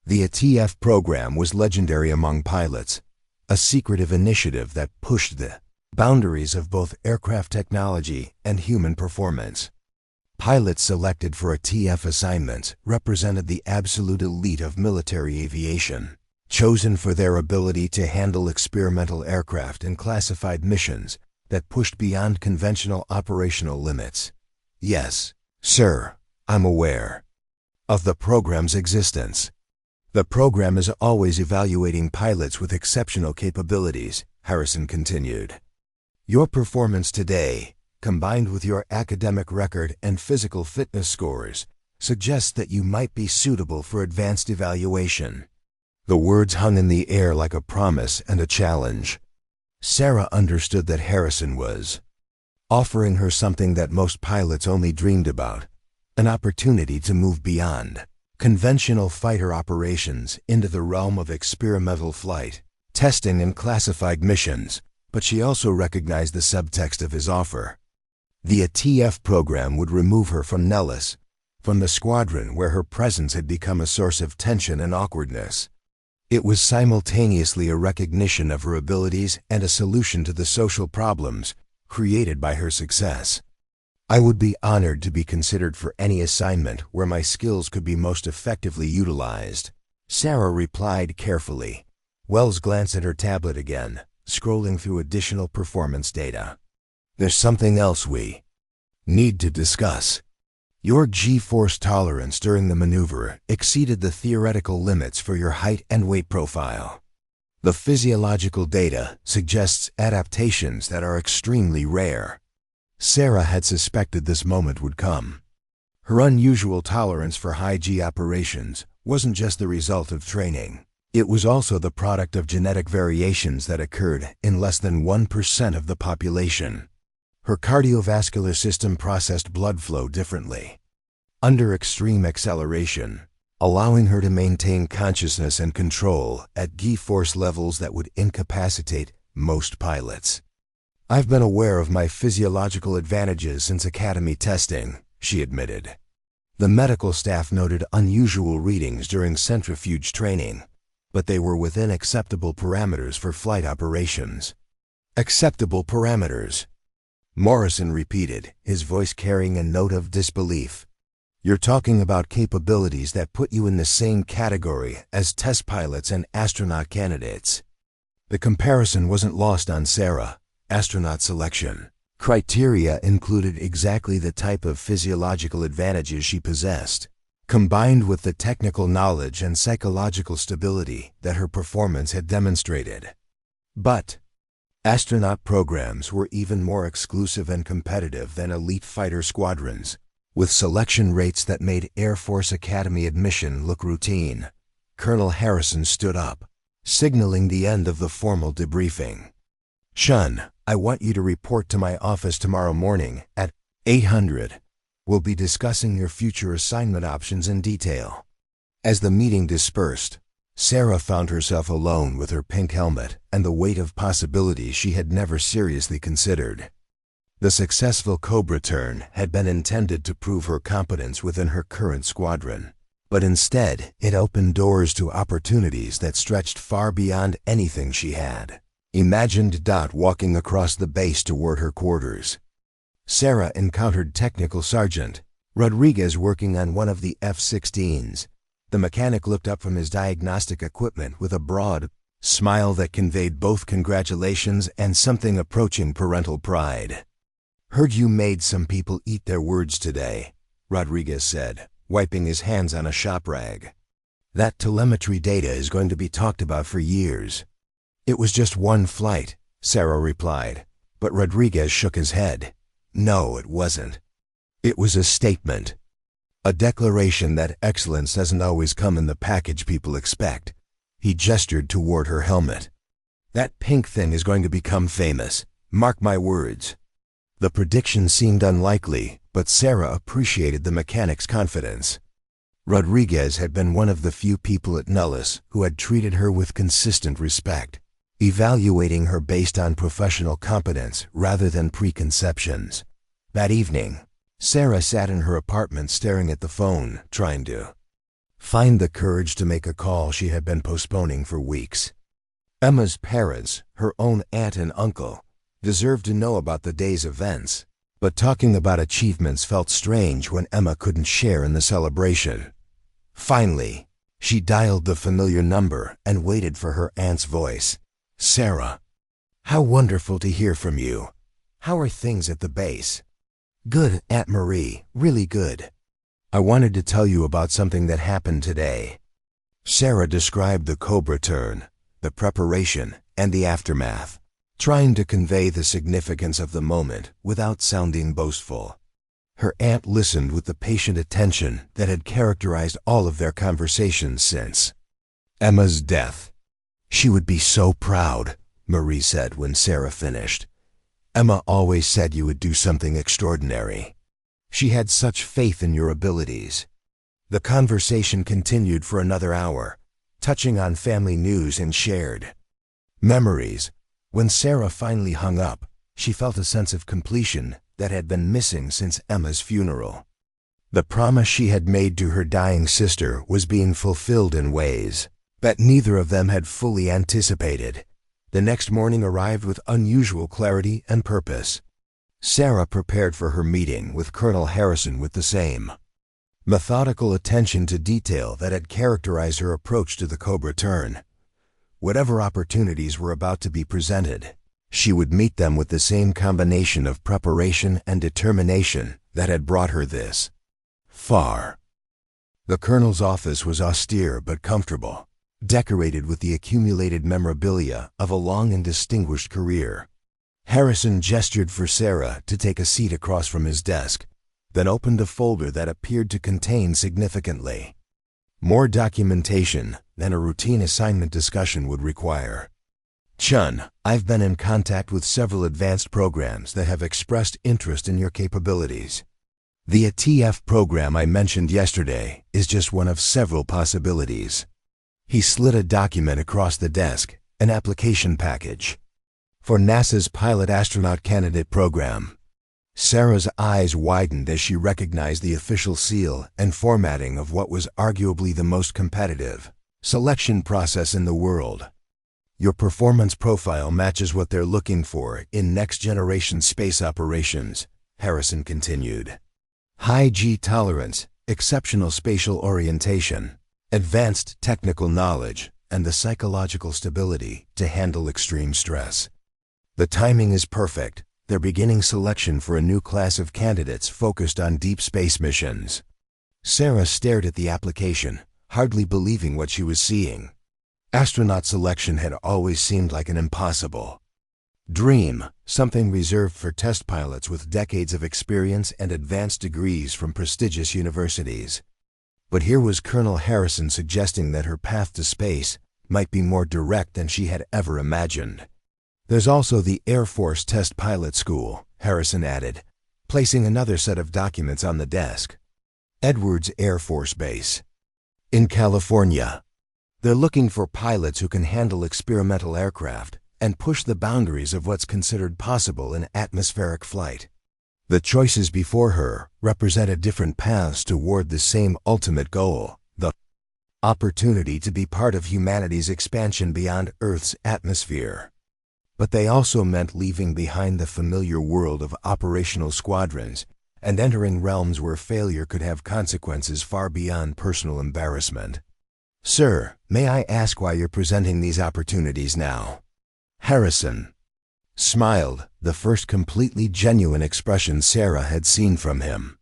The ATF program was legendary among pilots, a secretive initiative that pushed the boundaries of both aircraft technology and human performance. Pilots selected for a TF assignment represented the absolute elite of military aviation, chosen for their ability to handle experimental aircraft and classified missions that pushed beyond conventional operational limits. Yes, sir, I'm aware of the program's existence. The program is always evaluating pilots with exceptional capabilities, Harrison continued. Your performance today, combined with your academic record and physical fitness scores, suggests that you might be suitable for advanced evaluation. The words hung in the air like a promise and a challenge. Sarah understood that Harrison was offering her something that most pilots only dreamed about, an opportunity to move beyond conventional fighter operations into the realm of experimental flight, testing and classified missions, but she also recognized the subtext of his offer. The ATF program would remove her from Nellis, from the squadron where her presence had become a source of tension and awkwardness. It was simultaneously a recognition of her abilities and a solution to the social problems created by her success. I would be honored to be considered for any assignment where my skills could be most effectively utilized, Sarah replied carefully. Wells glanced at her tablet again, scrolling through additional performance data. There's something else we need to discuss. Your G-force tolerance during the maneuver exceeded the theoretical limits for your height and weight profile. The physiological data suggests adaptations that are extremely rare. Sarah had suspected this moment would come. Her unusual tolerance for high-G operations wasn't just the result of training. It was also the product of genetic variations that occurred in less than 1% of the population. Her cardiovascular system processed blood flow differently, under extreme acceleration, allowing her to maintain consciousness and control at G-force levels that would incapacitate most pilots. I've been aware of my physiological advantages since academy testing, she admitted. The medical staff noted unusual readings during centrifuge training, but they were within acceptable parameters for flight operations. Acceptable parameters, Morrison repeated, his voice carrying a note of disbelief. You're talking about capabilities that put you in the same category as test pilots and astronaut candidates. The comparison wasn't lost on Sarah. Astronaut selection criteria included exactly the type of physiological advantages she possessed, combined with the technical knowledge and psychological stability that her performance had demonstrated. But astronaut programs were even more exclusive and competitive than elite fighter squadrons, with selection rates that made Air Force Academy admission look routine. Colonel Harrison stood up, signaling the end of the formal debriefing. Shun, I want you to report to my office tomorrow morning at 800. We'll be discussing your future assignment options in detail. As the meeting dispersed, Sarah found herself alone with her pink helmet and the weight of possibilities she had never seriously considered. The successful Cobra Turn had been intended to prove her competence within her current squadron, but instead it opened doors to opportunities that stretched far beyond anything she had imagined. Walking across the base toward her quarters, Sarah encountered Technical Sergeant Rodriguez working on one of the F-16s. The mechanic looked up from his diagnostic equipment with a broad smile that conveyed both congratulations and something approaching parental pride. Heard you made some people eat their words today, Rodriguez said, wiping his hands on a shop rag. That telemetry data is going to be talked about for years. It was just one flight, Sarah replied, but Rodriguez shook his head. No, it wasn't. It was a statement. A declaration that excellence doesn't always come in the package people expect. He gestured toward her helmet. That pink thing is going to become famous. Mark my words. The prediction seemed unlikely, but Sarah appreciated the mechanic's confidence. Rodriguez had been one of the few people at Nellis who had treated her with consistent respect, evaluating her based on professional competence rather than preconceptions. That evening, Sarah sat in her apartment staring at the phone, trying to find the courage to make a call she had been postponing for weeks. Emma's parents, her own aunt and uncle, deserved to know about the day's events, But talking about achievements felt strange when Emma couldn't share in the celebration. Finally, she dialed the familiar number and waited for her aunt's voice. "Sarah, how wonderful to hear from you. How are things at the base?" "Good, Aunt Marie, really good. I wanted to tell you about something that happened today." Sarah described the Cobra Turn, the preparation, and the aftermath, trying to convey the significance of the moment without sounding boastful. Her aunt listened with the patient attention that had characterized all of their conversations since Emma's death. "She would be so proud," Marie said when Sarah finished. "Emma always said you would do something extraordinary. She had such faith in your abilities." The conversation continued for another hour, touching on family news and shared memories. When Sarah finally hung up, she felt a sense of completion that had been missing since Emma's funeral. The promise she had made to her dying sister was being fulfilled in ways that neither of them had fully anticipated. The next morning arrived with unusual clarity and purpose. Sarah prepared for her meeting with Colonel Harrison with the same methodical attention to detail that had characterized her approach to the Cobra Turn. Whatever opportunities were about to be presented, she would meet them with the same combination of preparation and determination that had brought her this far. The colonel's office was austere but comfortable, decorated with the accumulated memorabilia of a long and distinguished career. Harrison gestured for Sarah to take a seat across from his desk, then opened a folder that appeared to contain significantly more documentation than a routine assignment discussion would require. "Chun, I've been in contact with several advanced programs that have expressed interest in your capabilities. The ATF program I mentioned yesterday is just one of several possibilities." He slid a document across the desk, an application package for NASA's pilot astronaut candidate program. Sarah's eyes widened as she recognized the official seal and formatting of what was arguably the most competitive selection process in the world. "Your performance profile matches what they're looking for in next-generation space operations," Harrison continued. "High G tolerance, exceptional spatial orientation, advanced technical knowledge, and the psychological stability to handle extreme stress. The timing is perfect. They're beginning selection for a new class of candidates focused on deep space missions." Sarah stared at the application, hardly believing what she was seeing. Astronaut selection had always seemed like an impossible dream, something reserved for test pilots with decades of experience and advanced degrees from prestigious universities. But here was Colonel Harrison suggesting that her path to space might be more direct than she had ever imagined. "There's also the Air Force Test Pilot School," Harrison added, placing another set of documents on the desk. "Edwards Air Force Base in California. They're looking for pilots who can handle experimental aircraft and push the boundaries of what's considered possible in atmospheric flight." The choices before her represented different paths toward the same ultimate goal, the opportunity to be part of humanity's expansion beyond Earth's atmosphere. But they also meant leaving behind the familiar world of operational squadrons and entering realms where failure could have consequences far beyond personal embarrassment. "Sir, may I ask why you're presenting these opportunities now?" Harrison smiled, the first completely genuine expression Sarah had seen from him.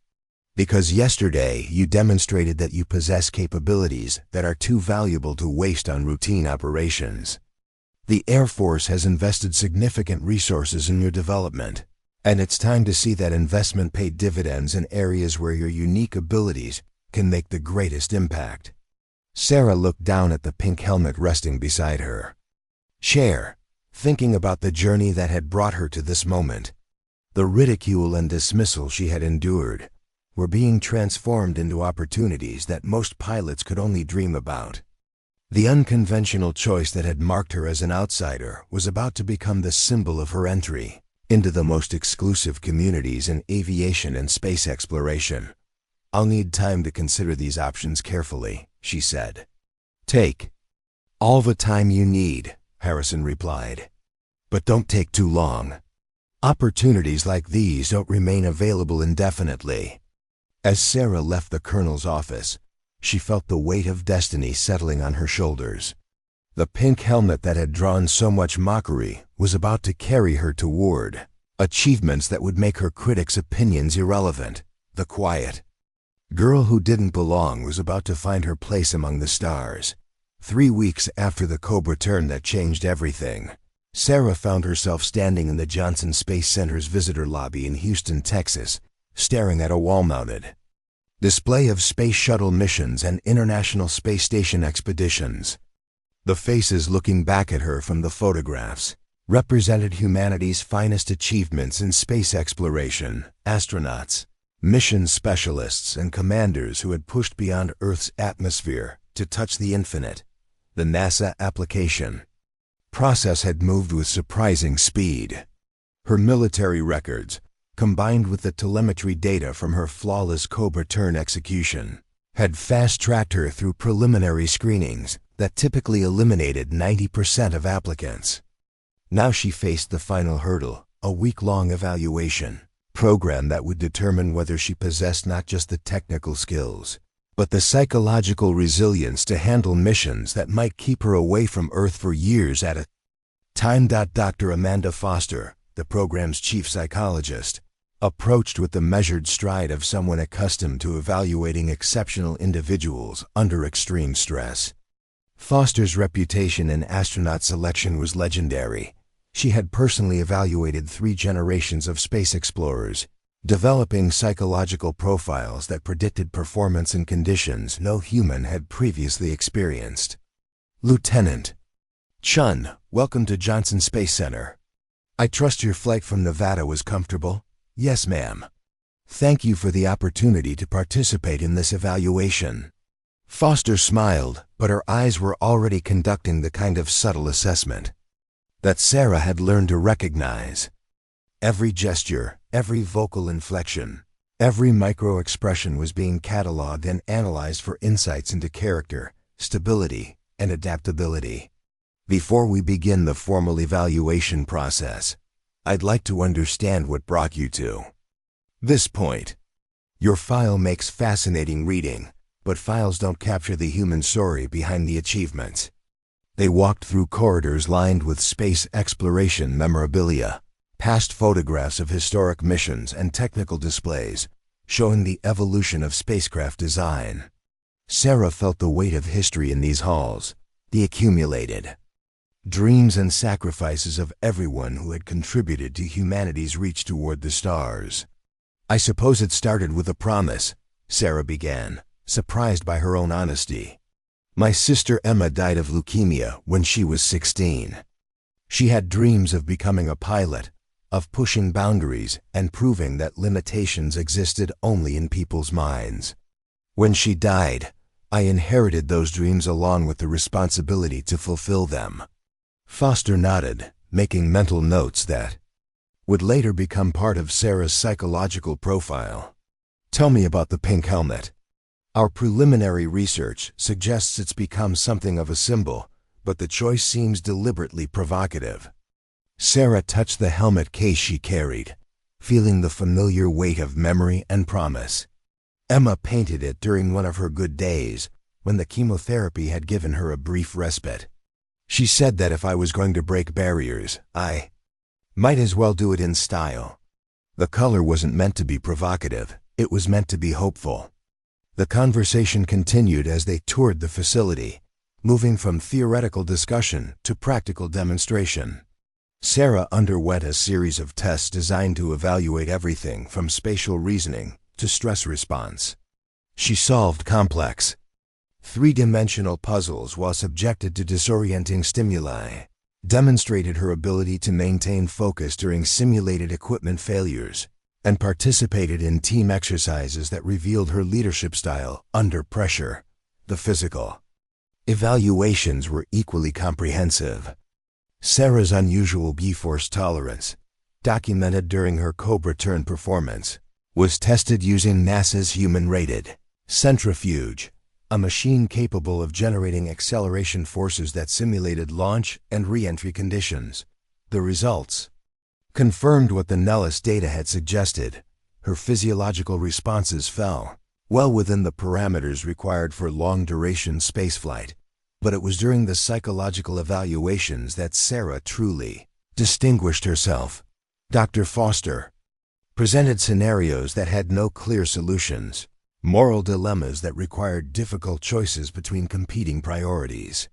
"Because yesterday you demonstrated that you possess capabilities that are too valuable to waste on routine operations. The Air Force has invested significant resources in your development, and it's time to see that investment pay dividends in areas where your unique abilities can make the greatest impact." Sarah looked down at the pink helmet resting beside her chair, thinking about the journey that had brought her to this moment. The ridicule and dismissal she had endured were being transformed into opportunities that most pilots could only dream about. The unconventional choice that had marked her as an outsider was about to become the symbol of her entry into the most exclusive communities in aviation and space exploration. "I'll need time to consider these options carefully," she said. "Take all the time you need," Harrison replied. "But don't take too long." Opportunities like these don't remain available indefinitely. As Sarah left the colonel's office, she felt the weight of destiny settling on her shoulders. The pink helmet that had drawn so much mockery was about to carry her toward achievements that would make her critics' opinions irrelevant. The quiet girl who didn't belong was about to find her place among the stars. 3 weeks after the Cobra Turn that changed everything, Sarah found herself standing in the Johnson Space Center's visitor lobby in Houston, Texas, staring at a wall-mounted display of space shuttle missions and International Space Station expeditions. The faces looking back at her from the photographs represented humanity's finest achievements in space exploration: astronauts, mission specialists, and commanders who had pushed beyond Earth's atmosphere to touch the infinite. The NASA application process had moved with surprising speed. Her military records, combined with the telemetry data from her flawless Cobra Turn execution, had fast-tracked her through preliminary screenings that typically eliminated 90% of applicants. Now she faced the final hurdle, a week-long evaluation program that would determine whether she possessed not just the technical skills, but the psychological resilience to handle missions that might keep her away from Earth for years at a time. Dr. Amanda Foster, the program's chief psychologist, approached with the measured stride of someone accustomed to evaluating exceptional individuals under extreme stress. Foster's reputation in astronaut selection was legendary. She had personally evaluated 3 generations of space explorers, developing psychological profiles that predicted performance in conditions no human had previously experienced. Lieutenant Chun, welcome to Johnson Space Center. I trust your flight from Nevada was comfortable? Yes, ma'am. Thank you for the opportunity to participate in this evaluation. Foster smiled, but her eyes were already conducting the kind of subtle assessment that Sarah had learned to recognize. Every gesture, every vocal inflection, every micro-expression was being cataloged and analyzed for insights into character, stability, and adaptability. Before we begin the formal evaluation process, I'd like to understand what brought you to this point. Your file makes fascinating reading, but files don't capture the human story behind the achievements. They walked through corridors lined with space exploration memorabilia, past photographs of historic missions and technical displays, showing the evolution of spacecraft design. Sarah felt the weight of history in these halls, the accumulated dreams and sacrifices of everyone who had contributed to humanity's reach toward the stars. I suppose it started with a promise, Sarah began, surprised by her own honesty. My sister Emma died of leukemia when she was 16. She had dreams of becoming a pilot, of pushing boundaries and proving that limitations existed only in people's minds. When she died, I inherited those dreams along with the responsibility to fulfill them. Foster nodded, making mental notes that would later become part of Sarah's psychological profile. Tell me about the pink helmet. Our preliminary research suggests it's become something of a symbol, but the choice seems deliberately provocative. Sarah touched the helmet case she carried, feeling the familiar weight of memory and promise. Emma painted it during one of her good days, when the chemotherapy had given her a brief respite. She said that if I was going to break barriers, I might as well do it in style. The color wasn't meant to be provocative, it was meant to be hopeful. The conversation continued as they toured the facility, moving from theoretical discussion to practical demonstration. Sarah underwent a series of tests designed to evaluate everything from spatial reasoning to stress response. She solved complex, 3-dimensional puzzles while subjected to disorienting stimuli, demonstrated her ability to maintain focus during simulated equipment failures, and participated in team exercises that revealed her leadership style under pressure. The physical evaluations were equally comprehensive. Sarah's unusual G-force tolerance, documented during her Cobra Turn performance, was tested using NASA's human-rated centrifuge, a machine capable of generating acceleration forces that simulated launch and re-entry conditions. The results confirmed what the Nellis data had suggested. Her physiological responses fell well within the parameters required for long-duration spaceflight. But it was during the psychological evaluations that Sarah truly distinguished herself. Dr. Foster presented scenarios that had no clear solutions, moral dilemmas that required difficult choices between competing priorities.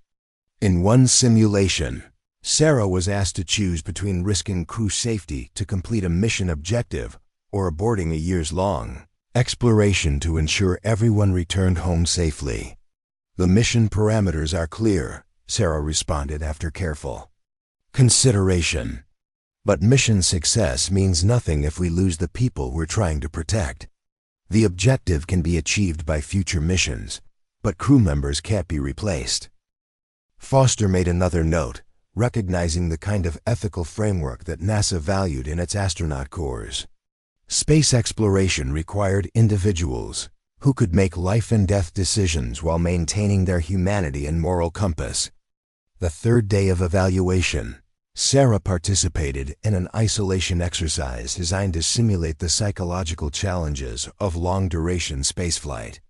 In one simulation, Sarah was asked to choose between risking crew safety to complete a mission objective or aborting a years-long exploration to ensure everyone returned home safely. "The mission parameters are clear," Sarah responded after careful consideration. "But mission success means nothing if we lose the people we're trying to protect. The objective can be achieved by future missions, but crew members can't be replaced." Foster made another note, recognizing the kind of ethical framework that NASA valued in its astronaut corps. Space exploration required individuals who could make life-and-death decisions while maintaining their humanity and moral compass. The third day of evaluation, Sarah participated in an isolation exercise designed to simulate the psychological challenges of long-duration spaceflight.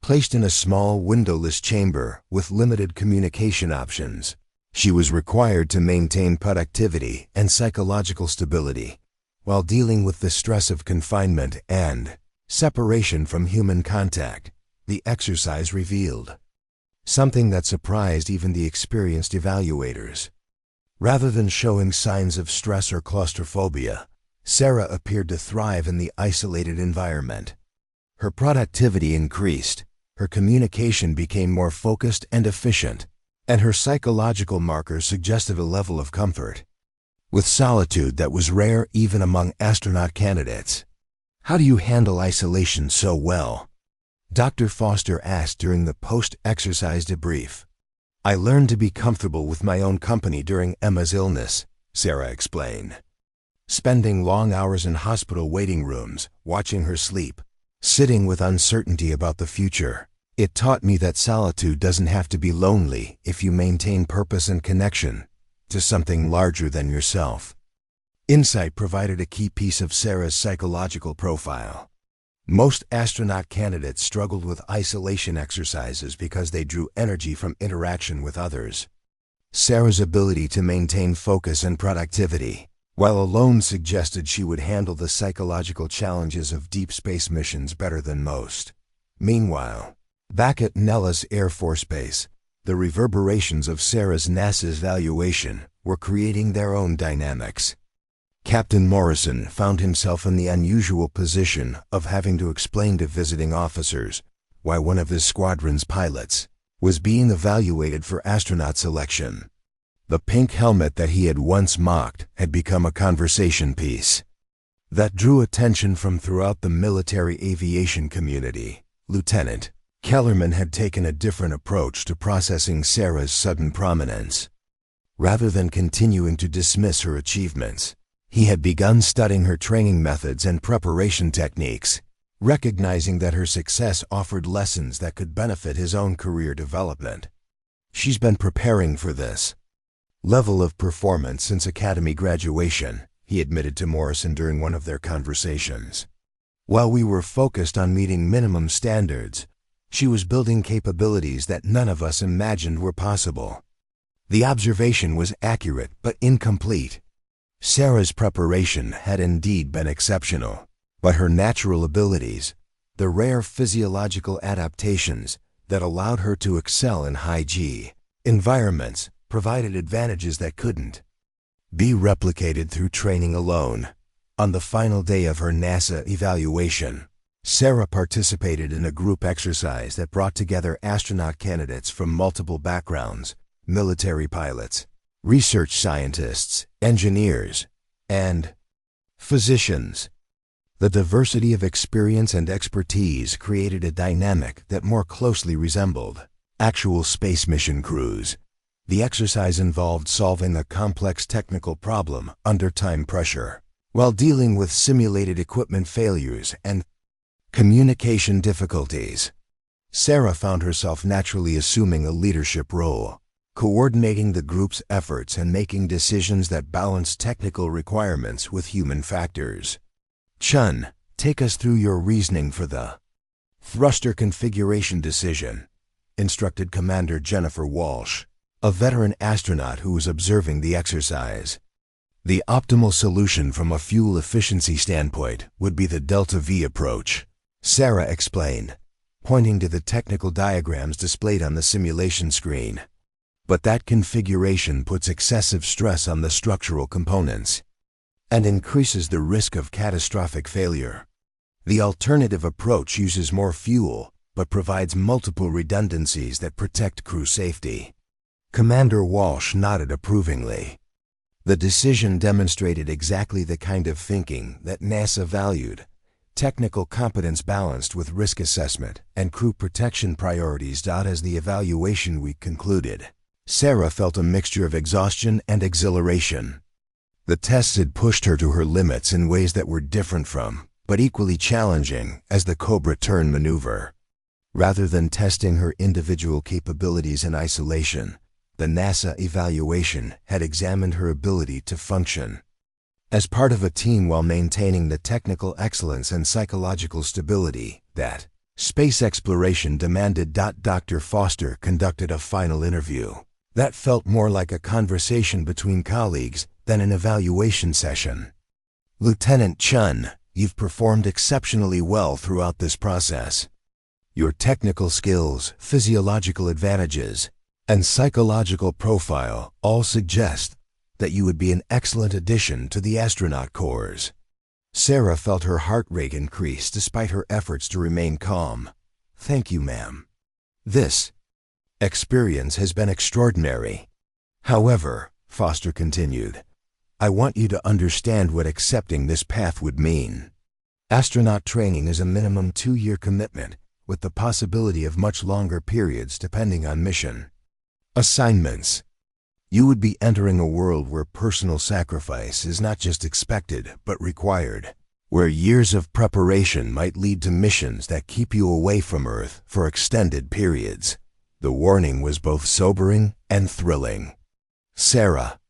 Placed in a small, windowless chamber with limited communication options, she was required to maintain productivity and psychological stability while dealing with the stress of confinement and separation from human contact. The exercise revealed something that surprised even the experienced evaluators. Rather than showing signs of stress or claustrophobia, Sarah appeared to thrive in the isolated environment. Her productivity increased, her communication became more focused and efficient, and her psychological markers suggested a level of comfort with solitude that was rare even among astronaut candidates. "How do you handle isolation so well?" Dr. Foster asked during the post-exercise debrief. "I learned to be comfortable with my own company during Emma's illness," Sarah explained. "Spending long hours in hospital waiting rooms, watching her sleep, sitting with uncertainty about the future. It taught me that solitude doesn't have to be lonely if you maintain purpose and connection to something larger than yourself." Insight provided a key piece of Sarah's psychological profile. Most astronaut candidates struggled with isolation exercises because they drew energy from interaction with others. Sarah's ability to maintain focus and productivity while alone suggested she would handle the psychological challenges of deep space missions better than most. Meanwhile, back at Nellis Air Force Base, the reverberations of Sarah's NASA's evaluation were creating their own dynamics. Captain Morrison found himself in the unusual position of having to explain to visiting officers why one of his squadron's pilots was being evaluated for astronaut selection. The pink helmet that he had once mocked had become a conversation piece that drew attention from throughout the military aviation community. Lieutenant Kellerman had taken a different approach to processing Sarah's sudden prominence. Rather than continuing to dismiss her achievements, he had begun studying her training methods and preparation techniques, recognizing that her success offered lessons that could benefit his own career development. "She's been preparing for this level of performance since academy graduation," he admitted to Morrison during one of their conversations. "While we were focused on meeting minimum standards, she was building capabilities that none of us imagined were possible." The observation was accurate but incomplete. Sarah's preparation had indeed been exceptional, but her natural abilities, the rare physiological adaptations that allowed her to excel in high-G environments, provided advantages that couldn't be replicated through training alone. On the final day of her NASA evaluation, Sarah participated in a group exercise that brought together astronaut candidates from multiple backgrounds: military pilots, research scientists, engineers, and physicians. The diversity of experience and expertise created a dynamic that more closely resembled actual space mission crews. The exercise involved solving a complex technical problem under time pressure, while dealing with simulated equipment failures and communication difficulties. Sarah found herself naturally assuming a leadership role, coordinating the group's efforts and making decisions that balance technical requirements with human factors. Chun, take us through your reasoning for the thruster configuration decision, instructed Commander Jennifer Walsh, a veteran astronaut who was observing the exercise. The optimal solution from a fuel efficiency standpoint would be the Delta V approach, Sarah explained, pointing to the technical diagrams displayed on the simulation screen. But that configuration puts excessive stress on the structural components and increases the risk of catastrophic failure. The alternative approach uses more fuel, but provides multiple redundancies that protect crew safety. Commander Walsh nodded approvingly. The decision demonstrated exactly the kind of thinking that NASA valued: technical competence balanced with risk assessment and crew protection priorities. As the evaluation week concluded, Sarah felt a mixture of exhaustion and exhilaration. The tests had pushed her to her limits in ways that were different from, but equally challenging, as the Cobra Turn maneuver. Rather than testing her individual capabilities in isolation, the NASA evaluation had examined her ability to function as part of a team while maintaining the technical excellence and psychological stability that space exploration demanded. Dr. Foster conducted a final interview that felt more like a conversation between colleagues than an evaluation session. Lieutenant Chun, you've performed exceptionally well throughout this process. Your technical skills, physiological advantages, and psychological profile all suggest that you would be an excellent addition to the astronaut corps. Sarah felt her heart rate increase despite her efforts to remain calm. Thank you, ma'am. This experience has been extraordinary. However, Foster continued, I want you to understand what accepting this path would mean. Astronaut training is a minimum 2-year commitment, with the possibility of much longer periods depending on mission assignments. You would be entering a world where personal sacrifice is not just expected but required, where years of preparation might lead to missions that keep you away from Earth for extended periods. The warning was both sobering and thrilling. Sarah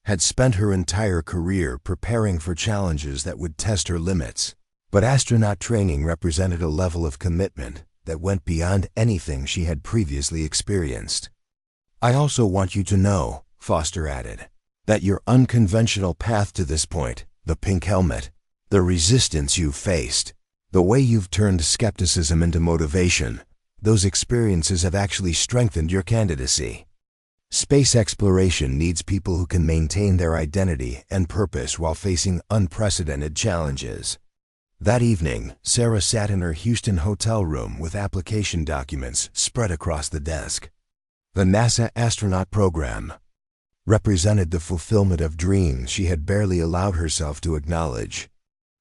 had spent her entire career preparing for challenges that would test her limits, but astronaut training represented a level of commitment that went beyond anything she had previously experienced. I also want you to know, Foster added, that your unconventional path to this point, the pink helmet, the resistance you've faced, the way you've turned skepticism into motivation, those experiences have actually strengthened your candidacy. Space exploration needs people who can maintain their identity and purpose while facing unprecedented challenges. That evening, Sarah sat in her Houston hotel room with application documents spread across the desk. The NASA astronaut program represented the fulfillment of dreams she had barely allowed herself to acknowledge.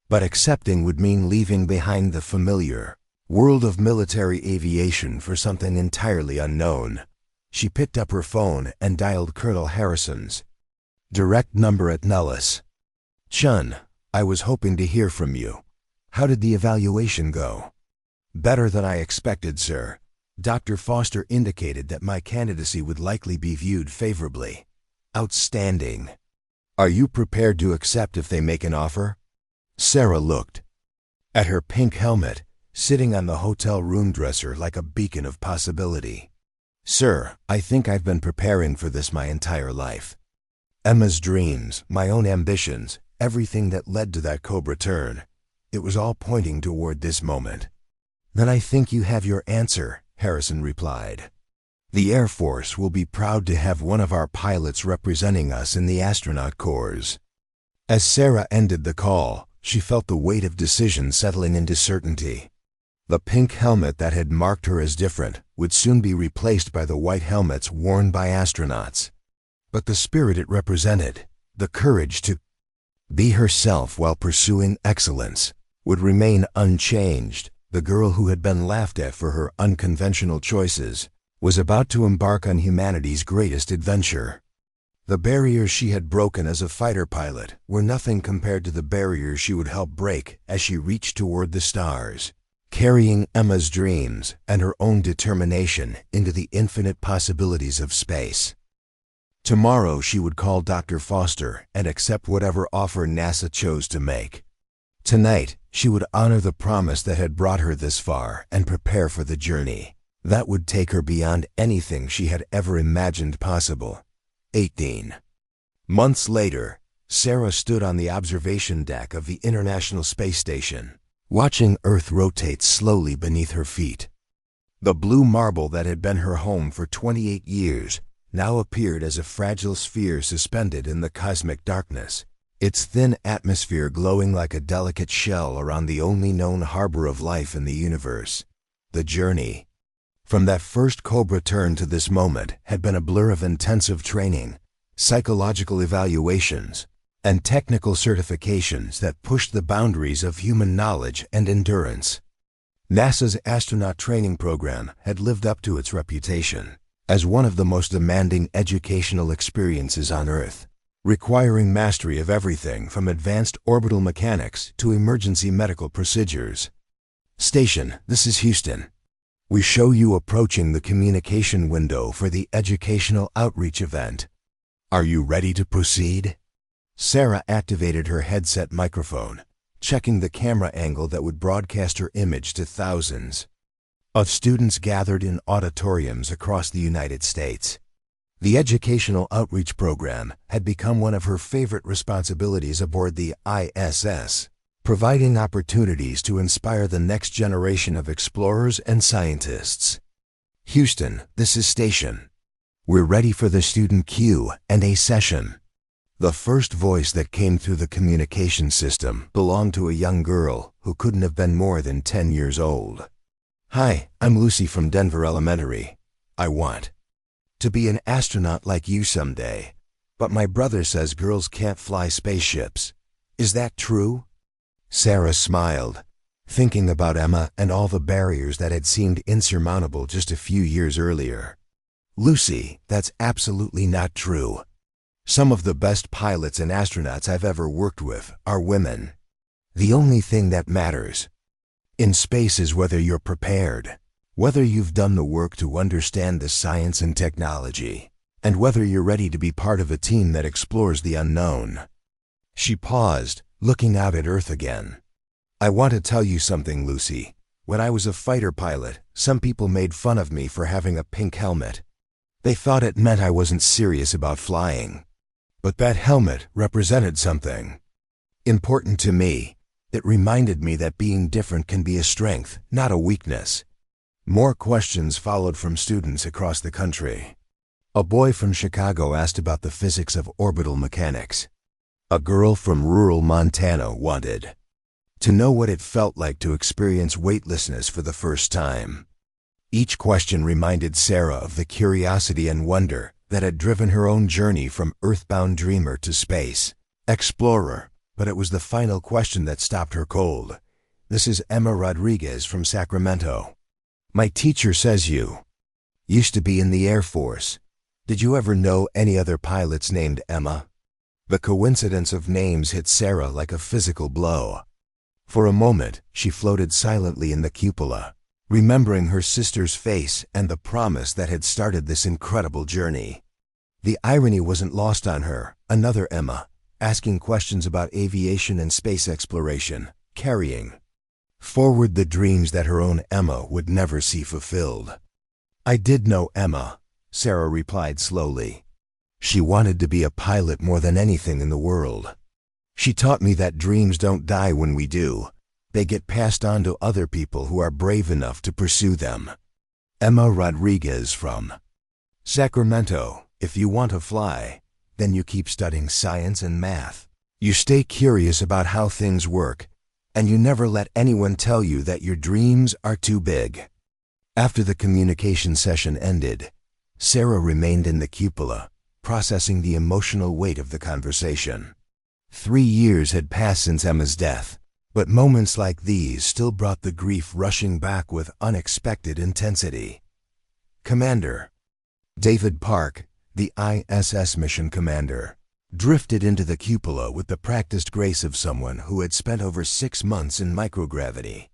But accepting would mean leaving behind the familiar world of military aviation for something entirely unknown. She picked up her phone and dialed Colonel Harrison's direct number at Nellis. Chun, I was hoping to hear from you. How did the evaluation go? Better than I expected, sir. Dr. Foster indicated that my candidacy would likely be viewed favorably. Outstanding. Are you prepared to accept if they make an offer? Sarah looked at her pink helmet, sitting on the hotel room dresser like a beacon of possibility. Sir, I think I've been preparing for this my entire life. Emma's dreams, my own ambitions, everything that led to that Cobra Turn, it was all pointing toward this moment. Then I think you have your answer, Harrison replied. The Air Force will be proud to have one of our pilots representing us in the astronaut corps. As Sarah ended the call, she felt the weight of decision settling into certainty. The pink helmet that had marked her as different would soon be replaced by the white helmets worn by astronauts. But the spirit it represented, the courage to be herself while pursuing excellence, would remain unchanged. The girl who had been laughed at for her unconventional choices was about to embark on humanity's greatest adventure. The barriers she had broken as a fighter pilot were nothing compared to the barriers she would help break as she reached toward the stars, carrying Emma's dreams and her own determination into the infinite possibilities of space. Tomorrow she would call Dr. Foster and accept whatever offer NASA chose to make. Tonight, she would honor the promise that had brought her this far and prepare for the journey that would take her beyond anything she had ever imagined possible. 18 months later, Sarah stood on the observation deck of the International Space Station, watching Earth rotate slowly beneath her feet. The blue marble that had been her home for 28 years now appeared as a fragile sphere suspended in the cosmic darkness, its thin atmosphere glowing like a delicate shell around the only known harbor of life in the universe. The journey from that first Cobra turn to this moment had been a blur of intensive training, psychological evaluations, and technical certifications that pushed the boundaries of human knowledge and endurance. NASA's astronaut training program had lived up to its reputation as one of the most demanding educational experiences on Earth, requiring mastery of everything from advanced orbital mechanics to emergency medical procedures. Station, this is Houston. We show you approaching the communication window for the educational outreach event. Are you ready to proceed? Sarah activated her headset microphone, checking the camera angle that would broadcast her image to thousands of students gathered in auditoriums across the United States. The educational outreach program had become one of her favorite responsibilities aboard the ISS, providing opportunities to inspire the next generation of explorers and scientists. Houston, this is Station. We're ready for the student Q&A session. The first voice that came through the communication system belonged to a young girl who couldn't have been more than 10 years old. Hi, I'm Lucy from Denver Elementary. I want to be an astronaut like you someday, but my brother says girls can't fly spaceships. Is that true? Sarah smiled, thinking about Emma and all the barriers that had seemed insurmountable just a few years earlier. Lucy, that's absolutely not true. Some of the best pilots and astronauts I've ever worked with are women. The only thing that matters in space is whether you're prepared, whether you've done the work to understand the science and technology, and whether you're ready to be part of a team that explores the unknown. She paused, looking out at Earth again. I want to tell you something, Lucy. When I was a fighter pilot, some people made fun of me for having a pink helmet. They thought it meant I wasn't serious about flying. But that helmet represented something important to me. It reminded me that being different can be a strength, not a weakness. More questions followed from students across the country. A boy from Chicago asked about the physics of orbital mechanics. A girl from rural Montana wanted to know what it felt like to experience weightlessness for the first time. Each question reminded Sarah of the curiosity and wonder that had driven her own journey from earthbound dreamer to space explorer. But it was the final question that stopped her cold. This is Emma Rodriguez from Sacramento. My teacher says you used to be in the Air Force. Did you ever know any other pilots named Emma? The coincidence of names hit Sarah like a physical blow. For a moment, she floated silently in the cupola, remembering her sister's face and the promise that had started this incredible journey. The irony wasn't lost on her. Another Emma, asking questions about aviation and space exploration, carrying forward the dreams that her own Emma would never see fulfilled. I did know Emma, Sarah replied slowly. She wanted to be a pilot more than anything in the world. She taught me that dreams don't die when we do. They get passed on to other people who are brave enough to pursue them. Emma Rodriguez from Sacramento. If you want to fly, then you keep studying science and math. You stay curious about how things work, and you never let anyone tell you that your dreams are too big. After the communication session ended, Sarah remained in the cupola, processing the emotional weight of the conversation. 3 years had passed since Emma's death, but moments like these still brought the grief rushing back with unexpected intensity. Commander David Park, the ISS mission commander, drifted into the cupola with the practiced grace of someone who had spent over 6 months in microgravity.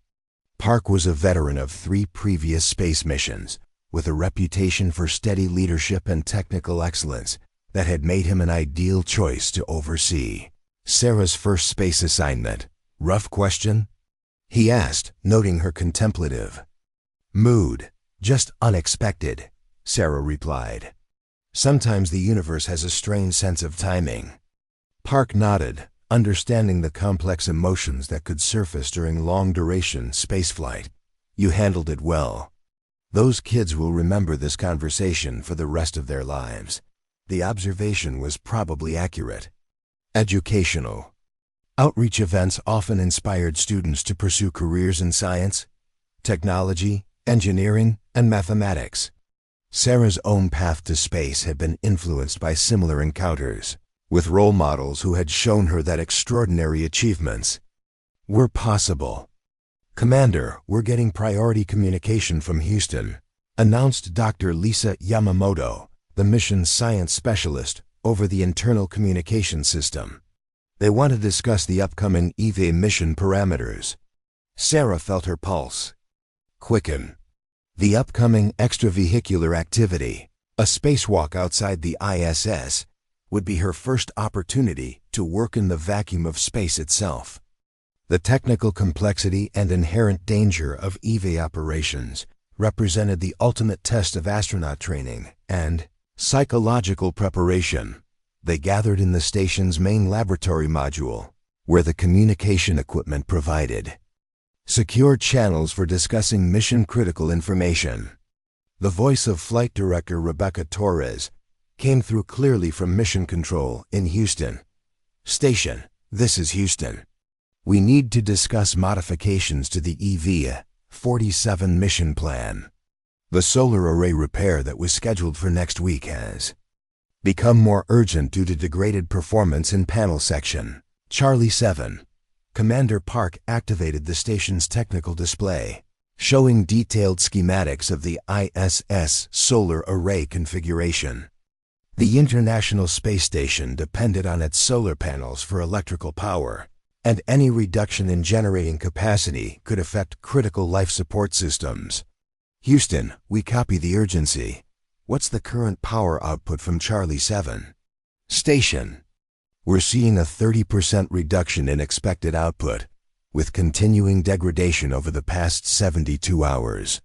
Park was a veteran of 3 previous space missions, with a reputation for steady leadership and technical excellence that had made him an ideal choice to oversee. Sarah's first space assignment. Rough question? He asked, noting her contemplative mood. Just unexpected, Sarah replied. Sometimes the universe has a strange sense of timing. Park nodded, understanding the complex emotions that could surface during long-duration spaceflight. You handled it well. Those kids will remember this conversation for the rest of their lives. The observation was probably accurate. Educational. Outreach events often inspired students to pursue careers in science, technology, engineering, and mathematics. Sarah's own path to space had been influenced by similar encounters with role models who had shown her that extraordinary achievements were possible. Commander, we're getting priority communication from Houston, announced Dr. Lisa Yamamoto, the mission science specialist over the internal communication system. They want to discuss the upcoming EVA mission parameters. Sarah felt her pulse quicken. The upcoming extravehicular activity, a spacewalk outside the ISS, would be her first opportunity to work in the vacuum of space itself. The technical complexity and inherent danger of EVA operations represented the ultimate test of astronaut training and psychological preparation. They gathered in the station's main laboratory module, where the communication equipment provided secure channels for discussing mission-critical information. The voice of Flight Director Rebecca Torres came through clearly from Mission Control in Houston. Station, this is Houston. We need to discuss modifications to the EV-47 mission plan. The solar array repair that was scheduled for next week has become more urgent due to degraded performance in panel section. Charlie 7. Commander Park activated the station's technical display, showing detailed schematics of the ISS solar array configuration. The International Space Station depended on its solar panels for electrical power, and any reduction in generating capacity could affect critical life support systems. Houston, we copy the urgency. What's the current power output from Charlie 7? Station. We're seeing a 30% reduction in expected output, with continuing degradation over the past 72 hours.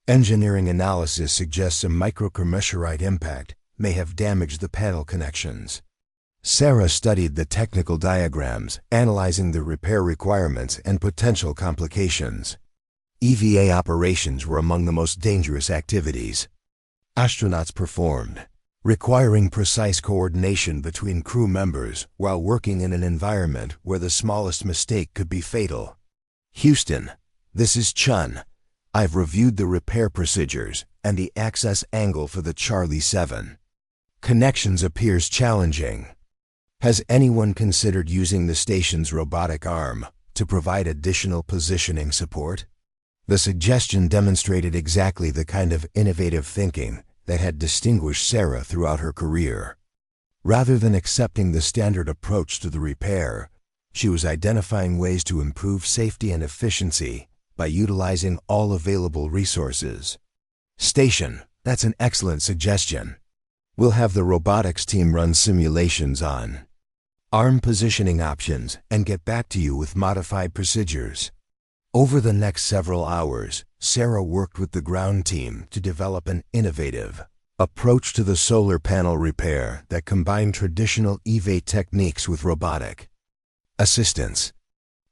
Engineering analysis suggests a microcommercialite impact may have damaged the panel connections. Sarah studied the technical diagrams, analyzing the repair requirements and potential complications. EVA operations were among the most dangerous activities astronauts performed, requiring precise coordination between crew members while working in an environment where the smallest mistake could be fatal. Houston, this is Chun. I've reviewed the repair procedures and the access angle for the Charlie 7. Connections appears challenging. Has anyone considered using the station's robotic arm to provide additional positioning support? The suggestion demonstrated exactly the kind of innovative thinking that had distinguished Sarah throughout her career. Rather than accepting the standard approach to the repair, she was identifying ways to improve safety and efficiency by utilizing all available resources. Station, that's an excellent suggestion. We'll have the robotics team run simulations on arm positioning options and get back to you with modified procedures. Over the next several hours, Sarah worked with the ground team to develop an innovative approach to the solar panel repair that combined traditional EVA techniques with robotic assistance.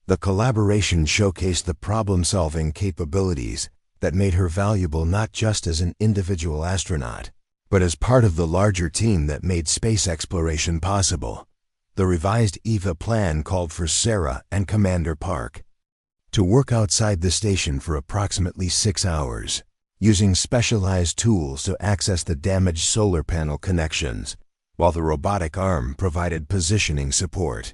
The collaboration showcased the problem-solving capabilities that made her valuable not just as an individual astronaut, but as part of the larger team that made space exploration possible. The revised EVA plan called for Sarah and Commander Park to work outside the station for approximately 6 hours, using specialized tools to access the damaged solar panel connections, while the robotic arm provided positioning support.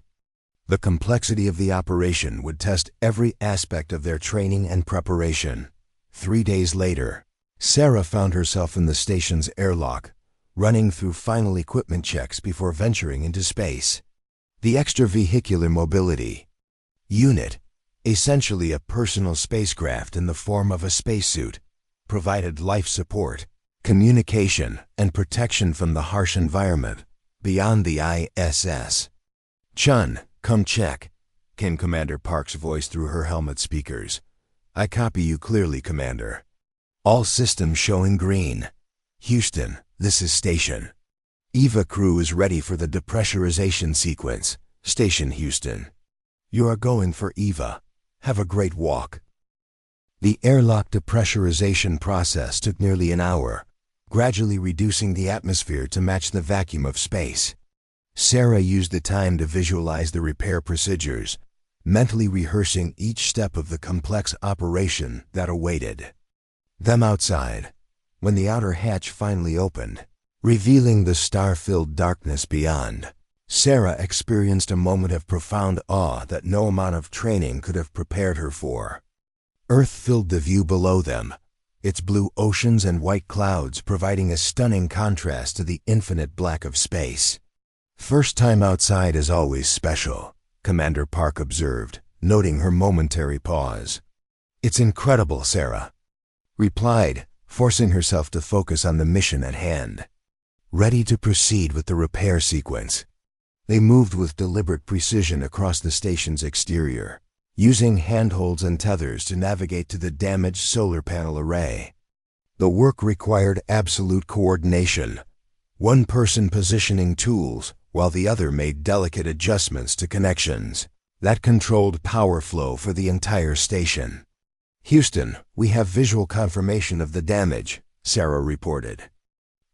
The complexity of the operation would test every aspect of their training and preparation. 3 days later, Sarah found herself in the station's airlock, running through final equipment checks before venturing into space. The extravehicular mobility unit, essentially a personal spacecraft in the form of a spacesuit, provided life support, communication, and protection from the harsh environment beyond the ISS. "Chun, come check," came Commander Park's voice through her helmet speakers. "I copy you clearly, Commander. All systems showing green. Houston, this is Station. EVA crew is ready for the depressurization sequence. Station Houston. You are going for EVA. Have a great walk." The airlock depressurization process took nearly an hour, gradually reducing the atmosphere to match the vacuum of space. Sarah used the time to visualize the repair procedures, mentally rehearsing each step of the complex operation that awaited them outside. When the outer hatch finally opened, revealing the star-filled darkness beyond, Sarah experienced a moment of profound awe that no amount of training could have prepared her for. Earth filled the view below them, its blue oceans and white clouds providing a stunning contrast to the infinite black of space. "First time outside is always special," Commander Park observed, noting her momentary pause. "It's incredible," Sarah replied, forcing herself to focus on the mission at hand. Ready to proceed with the repair sequence, they moved with deliberate precision across the station's exterior, using handholds and tethers to navigate to the damaged solar panel array. The work required absolute coordination, one person positioning tools while the other made delicate adjustments to connections that controlled power flow for the entire station. "Houston, we have visual confirmation of the damage," Sarah reported,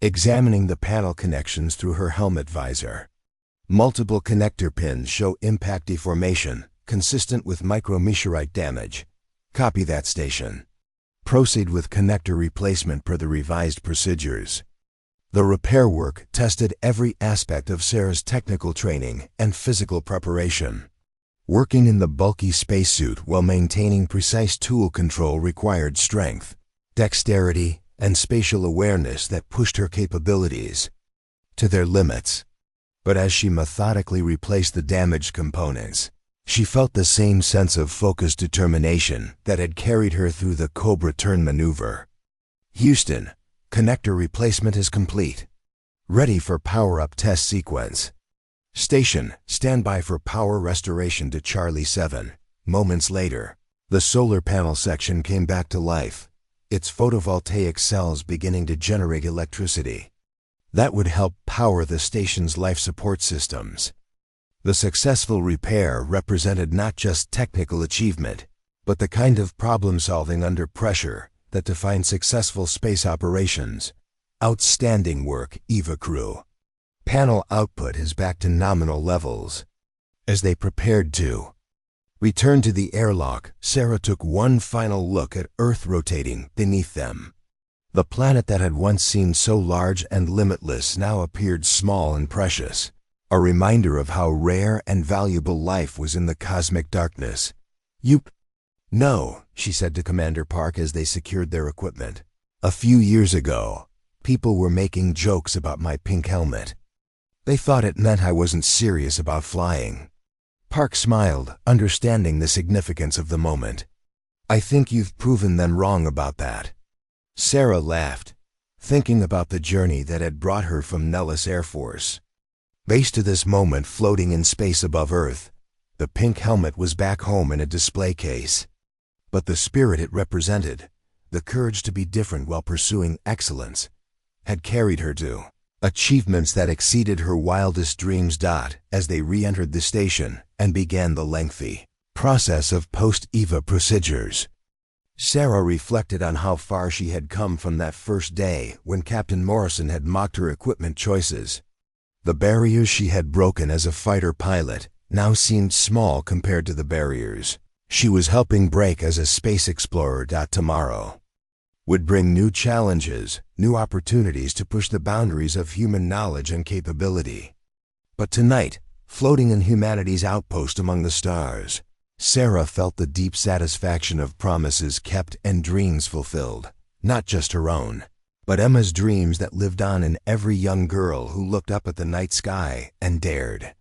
examining the panel connections through her helmet visor. Multiple connector pins show impact deformation, consistent with micrometeorite damage. "Copy that, Station. Proceed with connector replacement per the revised procedures." The repair work tested every aspect of Sarah's technical training and physical preparation. Working in the bulky spacesuit while maintaining precise tool control required strength, dexterity, and spatial awareness that pushed her capabilities to their limits. But as she methodically replaced the damaged components, she felt the same sense of focused determination that had carried her through the Cobra Turn maneuver. "Houston, connector replacement is complete. Ready for power-up test sequence. Station, stand by for power restoration to Charlie 7. Moments later, the solar panel section came back to life, its photovoltaic cells beginning to generate electricity that would help power the station's life support systems. The successful repair represented not just technical achievement, but the kind of problem-solving under pressure that defines successful space operations. "Outstanding work, EVA crew. Panel output is back to nominal levels." As they prepared to return to the airlock, Sarah took one final look at Earth rotating beneath them. The planet that had once seemed so large and limitless now appeared small and precious, a reminder of how rare and valuable life was in the cosmic darkness. "You know," she said to Commander Park as they secured their equipment. "A few years ago, people were making jokes about my pink helmet. They thought it meant I wasn't serious about flying." Park smiled, understanding the significance of the moment. "I think you've proven them wrong about that." Sarah laughed, thinking about the journey that had brought her from Nellis Air Force Base to this moment floating in space above Earth. The pink helmet was back home in a display case. But the spirit it represented, the courage to be different while pursuing excellence, had carried her to achievements that exceeded her wildest dreams. As they re-entered the station and began the lengthy process of post-EVA procedures, Sarah reflected on how far she had come from that first day when Captain Morrison had mocked her equipment choices. The barriers she had broken as a fighter pilot now seemed small compared to the barriers she was helping break as a space explorer. Tomorrow would bring new challenges, new opportunities to push the boundaries of human knowledge and capability. But tonight, floating in humanity's outpost among the stars, Sarah felt the deep satisfaction of promises kept and dreams fulfilled, not just her own, but Emma's dreams that lived on in every young girl who looked up at the night sky and dared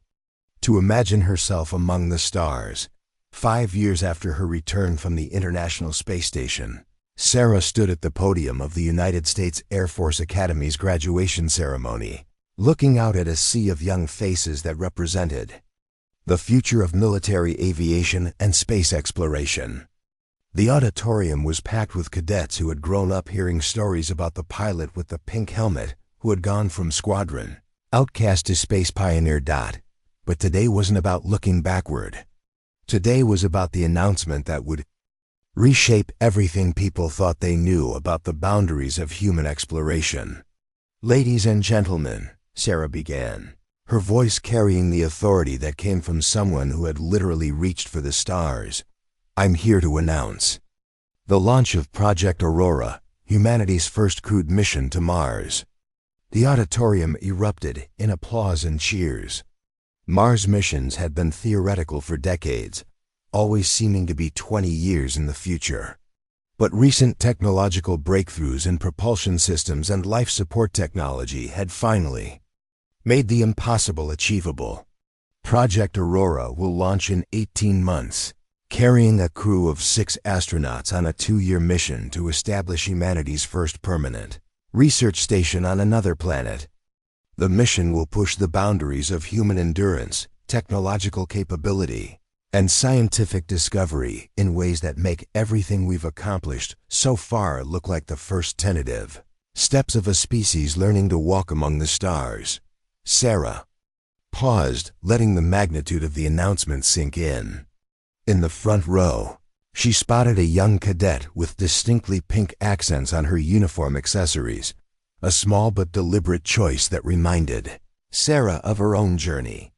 to imagine herself among the stars. 5 years after her return from the International Space Station, Sarah stood at the podium of the United States Air Force Academy's graduation ceremony, looking out at a sea of young faces that represented the future of military aviation and space exploration. The auditorium was packed with cadets who had grown up hearing stories about the pilot with the pink helmet who had gone from squadron outcast to space pioneer. But today wasn't about looking backward. Today was about the announcement that would reshape everything people thought they knew about the boundaries of human exploration. "Ladies and gentlemen," Sarah began, her voice carrying the authority that came from someone who had literally reached for the stars, "I'm here to announce the launch of Project Aurora, humanity's first crewed mission to Mars." The auditorium erupted in applause and cheers. Mars missions had been theoretical for decades, always seeming to be 20 years in the future. But recent technological breakthroughs in propulsion systems and life support technology had finally made the impossible achievable. Project Aurora will launch in 18 months, carrying a crew of 6 astronauts on a 2-year mission to establish humanity's first permanent research station on another planet. The mission will push the boundaries of human endurance, technological capability, and scientific discovery in ways that make everything we've accomplished so far look like the first tentative steps of a species learning to walk among the stars. Sarah paused, letting the magnitude of the announcement sink in. In the front row, she spotted a young cadet with distinctly pink accents on her uniform accessories, a small but deliberate choice that reminded Sarah of her own journey.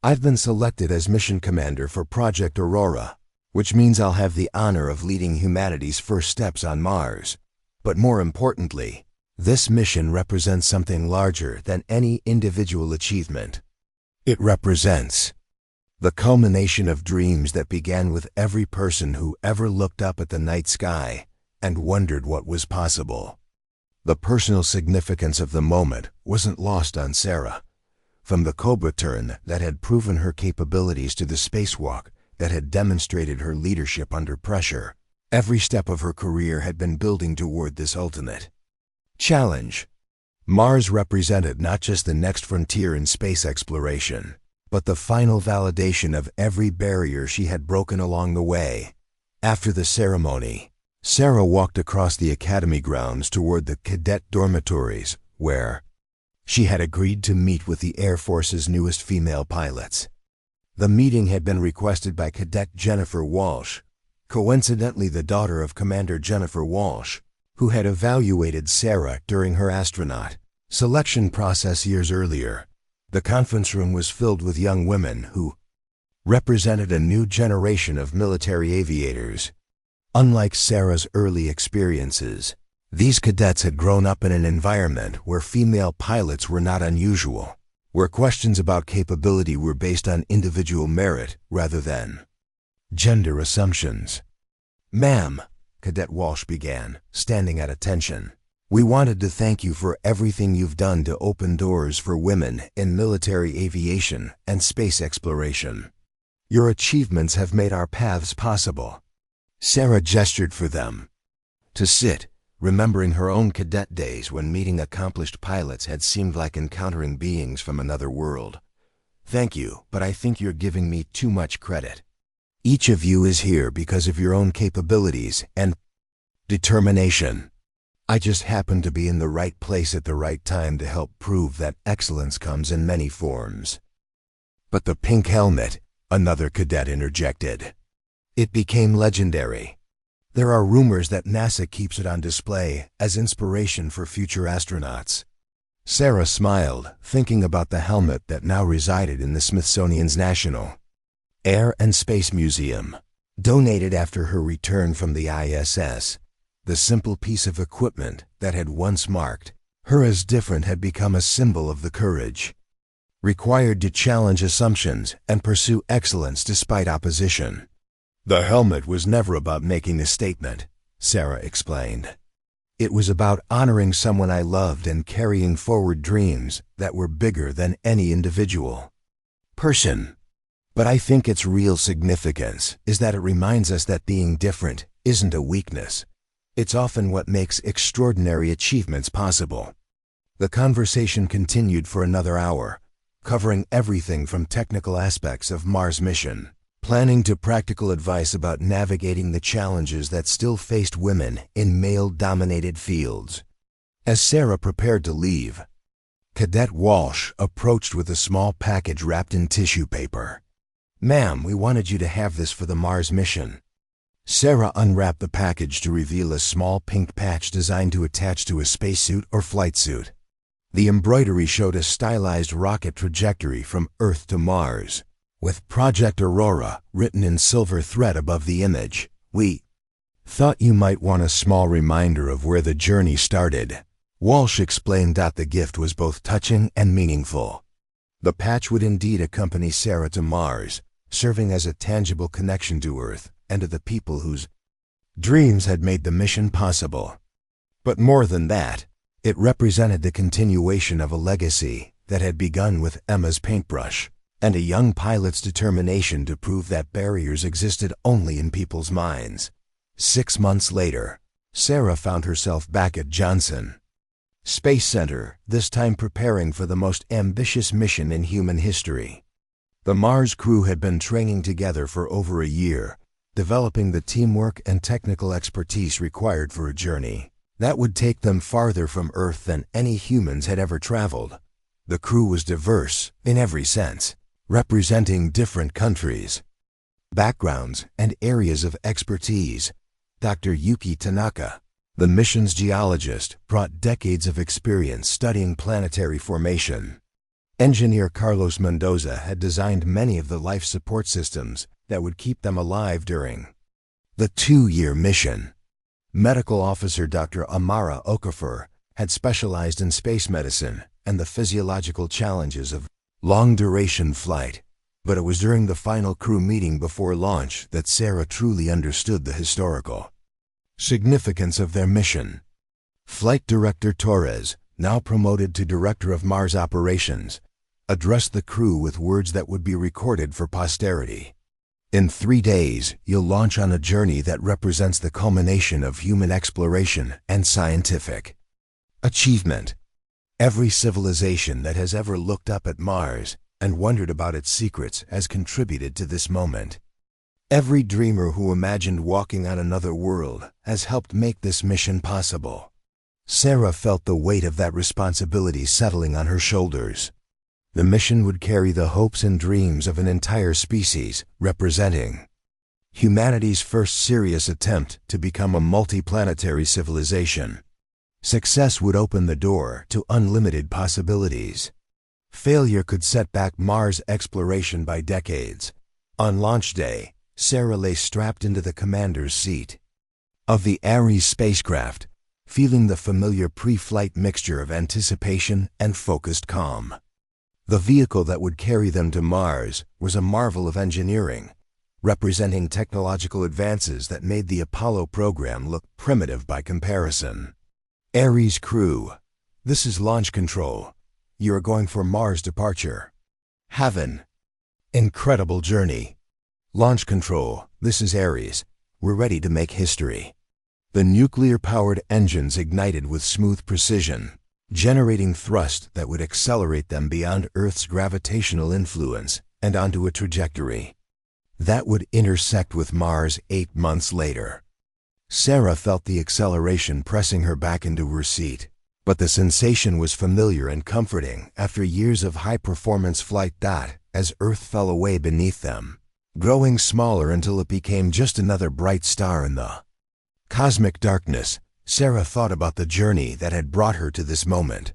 "I've been selected as mission commander for Project Aurora, which means I'll have the honor of leading humanity's first steps on Mars. But more importantly, this mission represents something larger than any individual achievement. It represents the culmination of dreams that began with every person who ever looked up at the night sky and wondered what was possible." The personal significance of the moment wasn't lost on Sarah. From the Cobra Turn that had proven her capabilities to the spacewalk that had demonstrated her leadership under pressure, every step of her career had been building toward this ultimate challenge. Mars represented not just the next frontier in space exploration, but the final validation of every barrier she had broken along the way. After the ceremony, Sarah walked across the academy grounds toward the cadet dormitories, where she had agreed to meet with the Air Force's newest female pilots. The meeting had been requested by Cadet Jennifer Walsh, coincidentally the daughter of Commander Jennifer Walsh, who had evaluated Sarah during her astronaut selection process years earlier. The conference room was filled with young women who represented a new generation of military aviators. Unlike Sarah's early experiences, these cadets had grown up in an environment where female pilots were not unusual, where questions about capability were based on individual merit rather than gender assumptions. "Ma'am," Cadet Walsh began, standing at attention, "we wanted to thank you for everything you've done to open doors for women in military aviation and space exploration. Your achievements have made our paths possible." Sarah gestured for them to sit, remembering her own cadet days when meeting accomplished pilots had seemed like encountering beings from another world. "Thank you, but I think you're giving me too much credit. Each of you is here because of your own capabilities and determination. I just happened to be in the right place at the right time to help prove that excellence comes in many forms." "But the pink helmet," another cadet interjected. "It became legendary. There are rumors that NASA keeps it on display as inspiration for future astronauts." Sarah smiled, thinking about the helmet that now resided in the Smithsonian's National Air and Space Museum. Donated after her return from the ISS, the simple piece of equipment that had once marked her as different had become a symbol of the courage required to challenge assumptions and pursue excellence despite opposition. "The helmet was never about making a statement," Sarah explained. "It was about honoring someone I loved and carrying forward dreams that were bigger than any individual person. But I think its real significance is that it reminds us that being different isn't a weakness. It's often what makes extraordinary achievements possible." The conversation continued for another hour, covering everything from technical aspects of Mars' mission, planning to practical advice about navigating the challenges that still faced women in male-dominated fields. As Sarah prepared to leave, Cadet Walsh approached with a small package wrapped in tissue paper. "Ma'am, we wanted you to have this for the Mars mission." Sarah unwrapped the package to reveal a small pink patch designed to attach to a spacesuit or flight suit. The embroidery showed a stylized rocket trajectory from Earth to Mars, with Project Aurora written in silver thread above the image. "We thought you might want a small reminder of where the journey started." Walsh explained that the gift was both touching and meaningful. The patch would indeed accompany Sarah to Mars, serving as a tangible connection to Earth and to the people whose dreams had made the mission possible. But more than that, it represented the continuation of a legacy that had begun with Emma's paintbrush and a young pilot's determination to prove that barriers existed only in people's minds. 6 months later, Sarah found herself back at Johnson Space Center, this time preparing for the most ambitious mission in human history. The Mars crew had been training together for over a year, developing the teamwork and technical expertise required for a journey that would take them farther from Earth than any humans had ever traveled. The crew was diverse in every sense, representing different countries, backgrounds, and areas of expertise. Dr. Yuki Tanaka, the mission's geologist, brought decades of experience studying planetary formation. Engineer Carlos Mendoza had designed many of the life support systems that would keep them alive during the 2-year mission. Medical officer Dr. Amara Okafor had specialized in space medicine and the physiological challenges of long-duration flight. But it was during the final crew meeting before launch that Sarah truly understood the historical significance of their mission. Flight Director Torres, now promoted to Director of Mars Operations, addressed the crew with words that would be recorded for posterity. "In 3 days, you'll launch on a journey that represents the culmination of human exploration and scientific achievement. Every civilization that has ever looked up at Mars and wondered about its secrets has contributed to this moment. Every dreamer who imagined walking on another world has helped make this mission possible." Sarah felt the weight of that responsibility settling on her shoulders. The mission would carry the hopes and dreams of an entire species, representing humanity's first serious attempt to become a multiplanetary civilization. Success would open the door to unlimited possibilities. Failure could set back Mars exploration by decades. On launch day, Sarah lay strapped into the commander's seat of the Ares spacecraft, feeling the familiar pre-flight mixture of anticipation and focused calm. The vehicle that would carry them to Mars was a marvel of engineering, representing technological advances that made the Apollo program look primitive by comparison. "Ares crew, this is launch control. You are going for Mars departure. Have an incredible journey. Launch control, this is Ares. We're ready to make history." The nuclear-powered engines ignited with smooth precision, generating thrust that would accelerate them beyond Earth's gravitational influence and onto a trajectory that would intersect with Mars 8 months later. Sarah felt the acceleration pressing her back into her seat, but the sensation was familiar and comforting after years of high-performance flight. As Earth fell away beneath them, growing smaller until it became just another bright star in the cosmic darkness, Sarah thought about the journey that had brought her to this moment.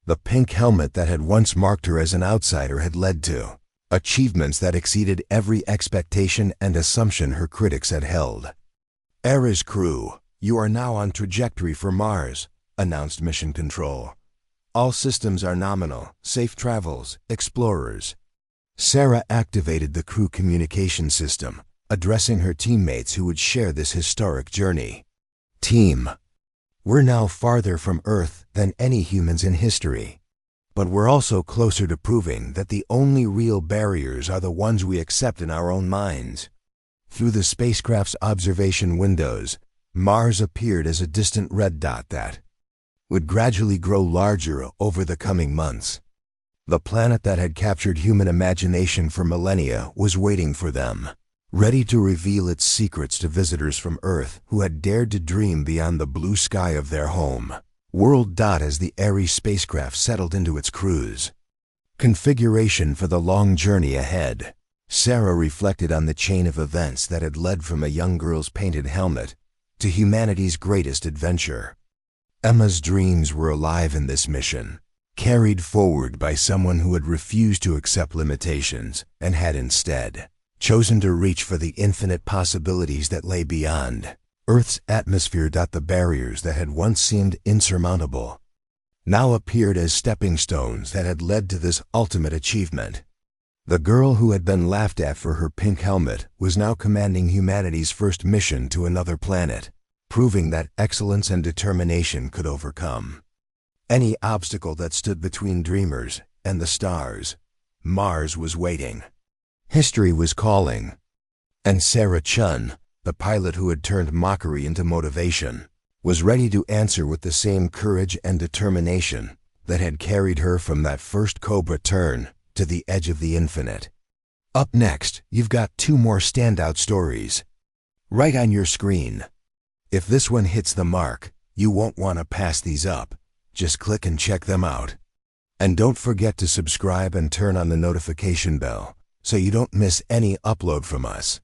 The pink helmet that had once marked her as an outsider had led to achievements that exceeded every expectation and assumption her critics had held. "Ares crew, you are now on trajectory for Mars," announced Mission Control. "All systems are nominal. Safe travels, explorers." Sarah activated the crew communication system, addressing her teammates who would share this historic journey. "Team, we're now farther from Earth than any humans in history. But we're also closer to proving that the only real barriers are the ones we accept in our own minds." Through the spacecraft's observation windows, Mars appeared as a distant red dot that would gradually grow larger over the coming months. The planet that had captured human imagination for millennia was waiting for them, ready to reveal its secrets to visitors from Earth who had dared to dream beyond the blue sky of their home. World. As the airy spacecraft settled into its cruise. Configuration for the long journey ahead. Sarah reflected on the chain of events that had led from a young girl's painted helmet to humanity's greatest adventure. Emma's dreams were alive in this mission, carried forward by someone who had refused to accept limitations and had instead chosen to reach for the infinite possibilities that lay beyond Earth's atmosphere. The barriers that had once seemed insurmountable now appeared as stepping stones that had led to this ultimate achievement. The girl who had been laughed at for her pink helmet was now commanding humanity's first mission to another planet, proving that excellence and determination could overcome any obstacle that stood between dreamers and the stars. Mars was waiting. History was calling. And Sarah Chun, the pilot who had turned mockery into motivation, was ready to answer with the same courage and determination that had carried her from that first Cobra Turn to the edge of the infinite. Up next, you've got 2 more standout stories right on your screen. If this one hits the mark, you won't want to pass these up. Just click and check them out. And don't forget to subscribe and turn on the notification bell so you don't miss any upload from us.